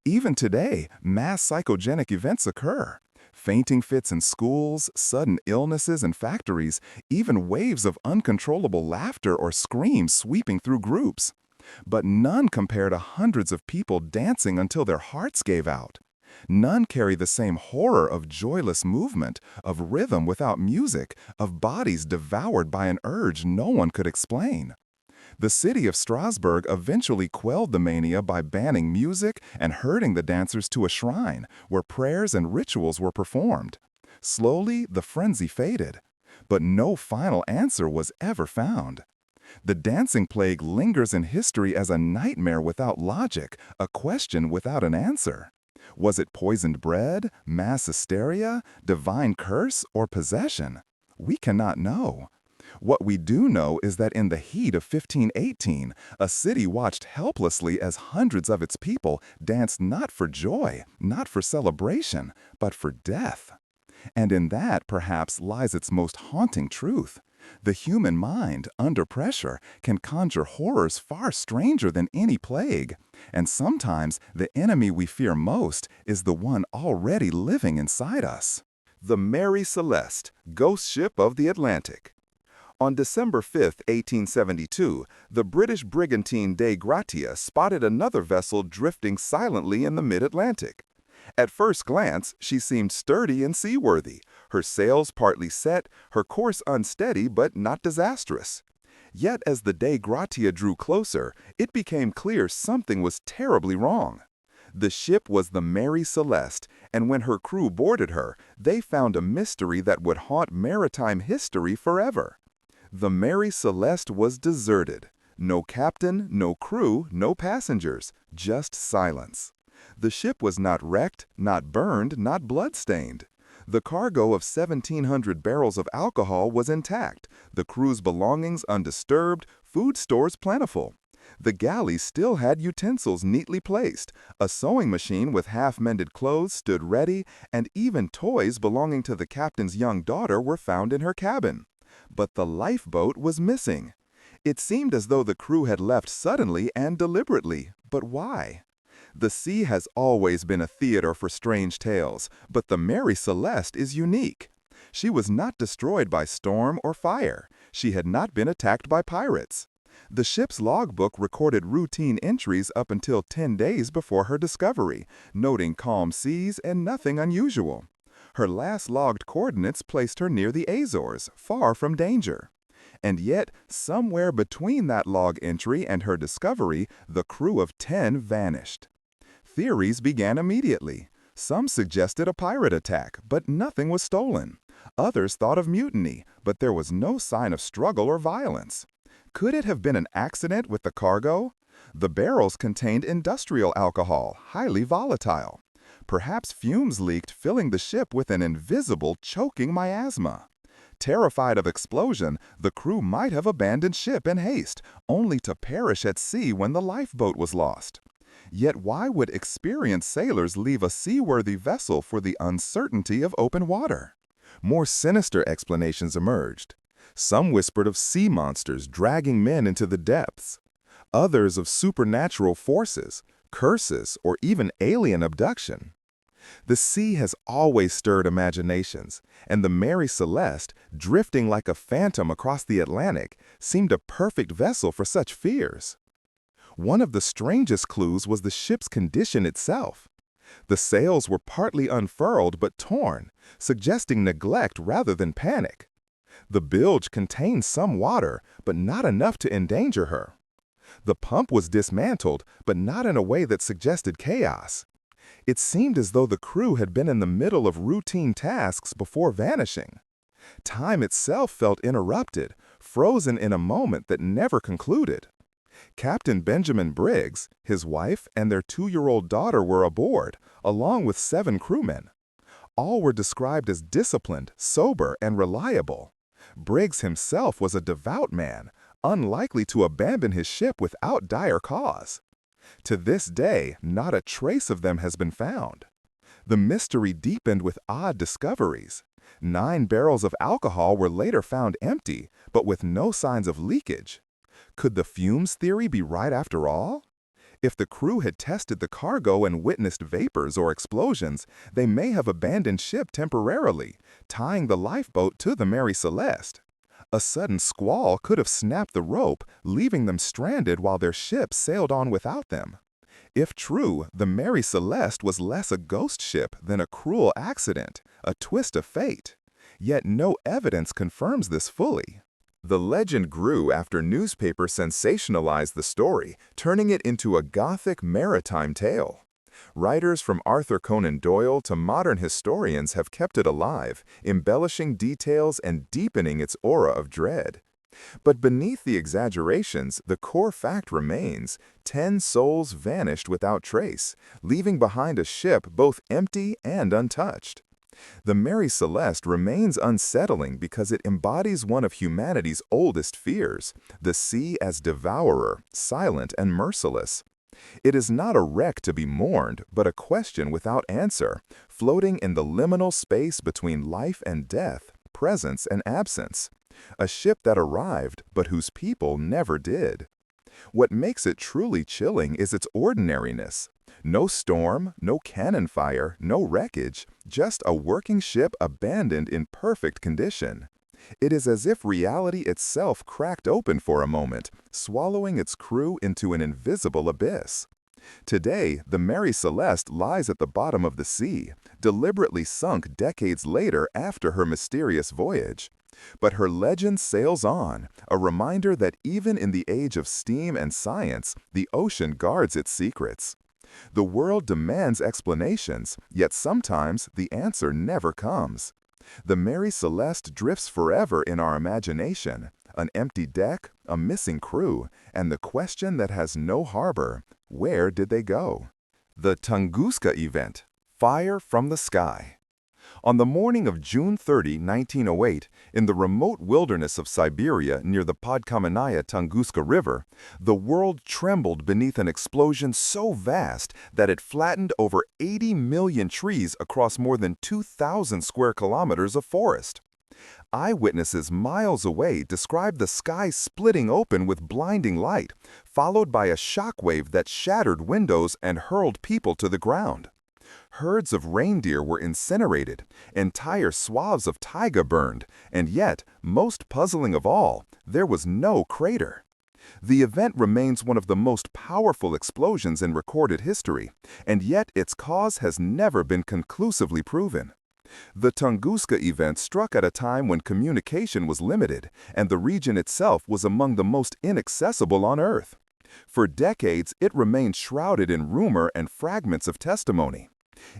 Even today, mass psychogenic events occur. Fainting fits in schools, sudden illnesses in factories, even waves of uncontrollable laughter or screams sweeping through groups. But none compare to hundreds of people dancing until their hearts gave out. None carry the same horror of joyless movement, of rhythm without music, of bodies devoured by an urge no one could explain. The city of Strasbourg eventually quelled the mania by banning music and herding the dancers to a shrine where prayers and rituals were performed. Slowly, the frenzy faded, but no final answer was ever found. The dancing plague lingers in history as a nightmare without logic, a question without an answer. Was it poisoned bread, mass hysteria, divine curse, or possession? We cannot know. What we do know is that in the heat of 1518, a city watched helplessly as hundreds of its people danced not for joy, not for celebration, but for death. And in that, perhaps, lies its most haunting truth. The human mind, under pressure, can conjure horrors far stranger than any plague. And sometimes the enemy we fear most is the one already living inside us. The Mary Celeste, ghost ship of the Atlantic. On December 5, 1872, the British brigantine Dei Gratia spotted another vessel drifting silently in the mid-Atlantic. At first glance, she seemed sturdy and seaworthy, her sails partly set, her course unsteady but not disastrous. Yet as the Dei Gratia drew closer, it became clear something was terribly wrong. The ship was the Mary Celeste, and when her crew boarded her, they found a mystery that would haunt maritime history forever. The Mary Celeste was deserted. No captain, no crew, no passengers, just silence. The ship was not wrecked, not burned, not bloodstained. The cargo of 1,700 barrels of alcohol was intact, the crew's belongings undisturbed, food stores plentiful. The galley still had utensils neatly placed, a sewing machine with half-mended clothes stood ready, and even toys belonging to the captain's young daughter were found in her cabin. But the lifeboat was missing. It seemed as though the crew had left suddenly and deliberately. But why? The sea has always been a theater for strange tales, but the Mary Celeste is unique. She was not destroyed by storm or fire. She had not been attacked by pirates. The ship's logbook recorded routine entries up until 10 days before her discovery, noting calm seas and nothing unusual. Her last logged coordinates placed her near the Azores, far from danger. And yet, somewhere between that log entry and her discovery, the crew of 10 vanished. Theories began immediately. Some suggested a pirate attack, but nothing was stolen. Others thought of mutiny, but there was no sign of struggle or violence. Could it have been an accident with the cargo? The barrels contained industrial alcohol, highly volatile. Perhaps fumes leaked, filling the ship with an invisible, choking miasma. Terrified of explosion, the crew might have abandoned ship in haste, only to perish at sea when the lifeboat was lost. Yet why would experienced sailors leave a seaworthy vessel for the uncertainty of open water? More sinister explanations emerged. Some whispered of sea monsters dragging men into the depths. Others of supernatural forces, curses, or even alien abduction. The sea has always stirred imaginations, and the Mary Celeste, drifting like a phantom across the Atlantic, seemed a perfect vessel for such fears. One of the strangest clues was the ship's condition itself. The sails were partly unfurled but torn, suggesting neglect rather than panic. The bilge contained some water, but not enough to endanger her. The pump was dismantled, but not in a way that suggested chaos. It seemed as though the crew had been in the middle of routine tasks before vanishing. Time itself felt interrupted, frozen in a moment that never concluded. Captain Benjamin Briggs, his wife, and their 2-year-old daughter were aboard, along with 7 crewmen. All were described as disciplined, sober, and reliable. Briggs himself was a devout man, unlikely to abandon his ship without dire cause. To this day, not a trace of them has been found. The mystery deepened with odd discoveries. 9 barrels of alcohol were later found empty, but with no signs of leakage. Could the fumes theory be right after all? If the crew had tested the cargo and witnessed vapors or explosions, they may have abandoned ship temporarily, tying the lifeboat to the Mary Celeste. A sudden squall could have snapped the rope, leaving them stranded while their ship sailed on without them. If true, the Mary Celeste was less a ghost ship than a cruel accident, a twist of fate. Yet no evidence confirms this fully. The legend grew after newspapers sensationalized the story, turning it into a Gothic maritime tale. Writers from Arthur Conan Doyle to modern historians have kept it alive, embellishing details and deepening its aura of dread. But beneath the exaggerations, the core fact remains: 10 souls vanished without trace, leaving behind a ship both empty and untouched. The Mary Celeste remains unsettling because it embodies one of humanity's oldest fears: the sea as devourer, silent and merciless. It is not a wreck to be mourned, but a question without answer, floating in the liminal space between life and death, presence and absence. A ship that arrived, but whose people never did. What makes it truly chilling is its ordinariness. No storm, no cannon fire, no wreckage, just a working ship abandoned in perfect condition. It is as if reality itself cracked open for a moment, swallowing its crew into an invisible abyss. Today, the Mary Celeste lies at the bottom of the sea, deliberately sunk decades later after her mysterious voyage. But her legend sails on, a reminder that even in the age of steam and science, the ocean guards its secrets. The world demands explanations, yet sometimes the answer never comes. The Mary Celeste drifts forever in our imagination, an empty deck, a missing crew, and the question that has no harbor: where did they go? The Tunguska event, Fire from the Sky. On the morning of June 30, 1908, in the remote wilderness of Siberia near the Podkamennaya Tunguska River, the world trembled beneath an explosion so vast that it flattened over 80 million trees across more than 2,000 square kilometers of forest. Eyewitnesses miles away described the sky splitting open with blinding light, followed by a shockwave that shattered windows and hurled people to the ground. Herds of reindeer were incinerated, entire swaths of taiga burned, and yet, most puzzling of all, there was no crater. The event remains one of the most powerful explosions in recorded history, and yet its cause has never been conclusively proven. The Tunguska event struck at a time when communication was limited, and the region itself was among the most inaccessible on Earth. For decades, it remained shrouded in rumor and fragments of testimony.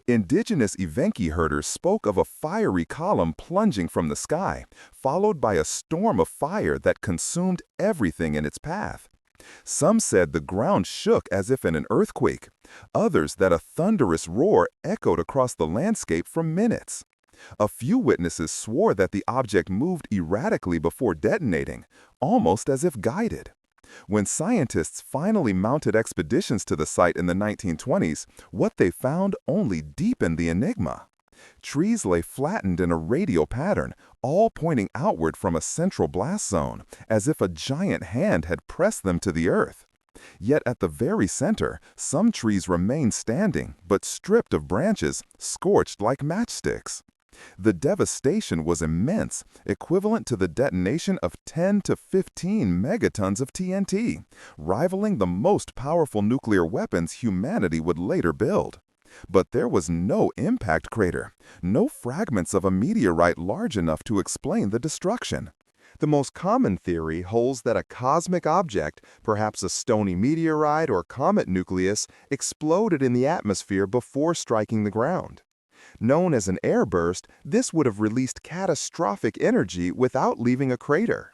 Indigenous Evenki herders spoke of a fiery column plunging from the sky, followed by a storm of fire that consumed everything in its path. Some said the ground shook as if in an earthquake, others that a thunderous roar echoed across the landscape for minutes. A few witnesses swore that the object moved erratically before detonating, almost as if guided. When scientists finally mounted expeditions to the site in the 1920s, what they found only deepened the enigma. Trees lay flattened in a radial pattern, all pointing outward from a central blast zone, as if a giant hand had pressed them to the earth. Yet at the very center, some trees remained standing, but stripped of branches, scorched like matchsticks. The devastation was immense, equivalent to the detonation of 10 to 15 megatons of TNT, rivaling the most powerful nuclear weapons humanity would later build. But there was no impact crater, no fragments of a meteorite large enough to explain the destruction. The most common theory holds that a cosmic object, perhaps a stony meteorite or comet nucleus, exploded in the atmosphere before striking the ground. Known as an airburst, this would have released catastrophic energy without leaving a crater.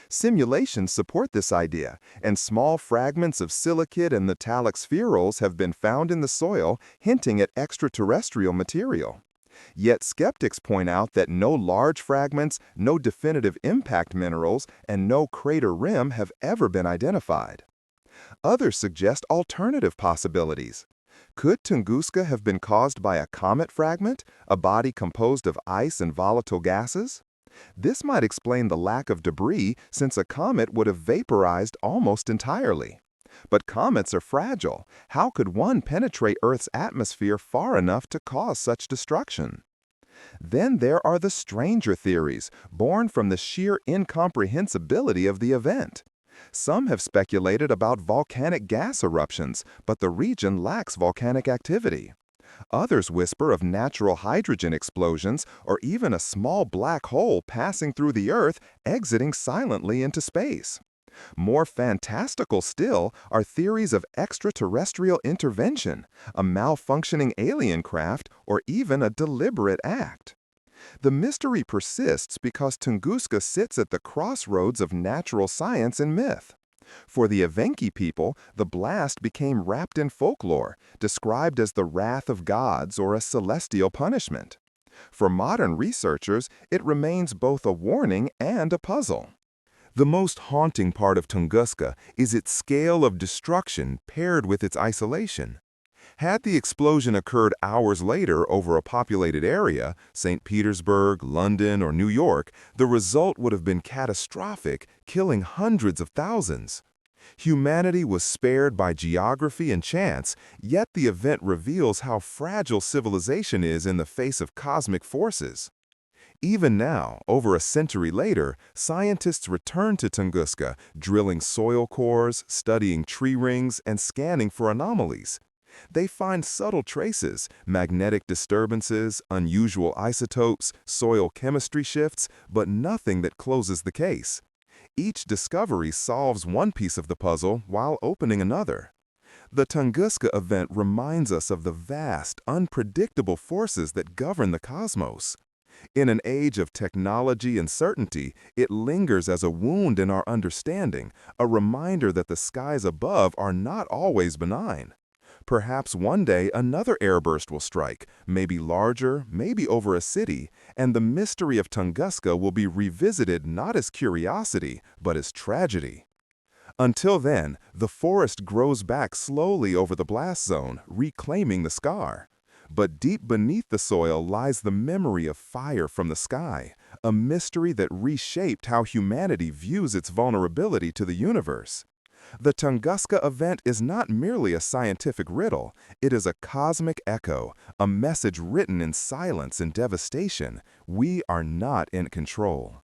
Simulations support this idea, and small fragments of silicate and metallic spherules have been found in the soil, hinting at extraterrestrial material. Yet skeptics point out that no large fragments, no definitive impact minerals, and no crater rim have ever been identified. Others suggest alternative possibilities. Could Tunguska have been caused by a comet fragment, a body composed of ice and volatile gases? This might explain the lack of debris, since a comet would have vaporized almost entirely. But comets are fragile. How could one penetrate Earth's atmosphere far enough to cause such destruction? Then there are the stranger theories, born from the sheer incomprehensibility of the event. Some have speculated about volcanic gas eruptions, but the region lacks volcanic activity. Others whisper of natural hydrogen explosions or even a small black hole passing through the Earth, exiting silently into space. More fantastical still are theories of extraterrestrial intervention, a malfunctioning alien craft, or even a deliberate act. The mystery persists because Tunguska sits at the crossroads of natural science and myth. For the Evenki people, the blast became wrapped in folklore, described as the wrath of gods or a celestial punishment. For modern researchers, it remains both a warning and a puzzle. The most haunting part of Tunguska is its scale of destruction paired with its isolation. Had the explosion occurred hours later over a populated area, St. Petersburg, London, or New York, the result would have been catastrophic, killing hundreds of thousands. Humanity was spared by geography and chance, yet the event reveals how fragile civilization is in the face of cosmic forces. Even now, over a century later, scientists return to Tunguska, drilling soil cores, studying tree rings, and scanning for anomalies. They find subtle traces, magnetic disturbances, unusual isotopes, soil chemistry shifts, but nothing that closes the case. Each discovery solves one piece of the puzzle while opening another. The Tunguska event reminds us of the vast, unpredictable forces that govern the cosmos. In an age of technology and certainty, it lingers as a wound in our understanding, a reminder that the skies above are not always benign. Perhaps one day another airburst will strike, maybe larger, maybe over a city, and the mystery of Tunguska will be revisited not as curiosity, but as tragedy. Until then, the forest grows back slowly over the blast zone, reclaiming the scar. But deep beneath the soil lies the memory of fire from the sky, a mystery that reshaped how humanity views its vulnerability to the universe. The Tunguska event is not merely a scientific riddle, it is a cosmic echo, a message written in silence and devastation. We are not in control.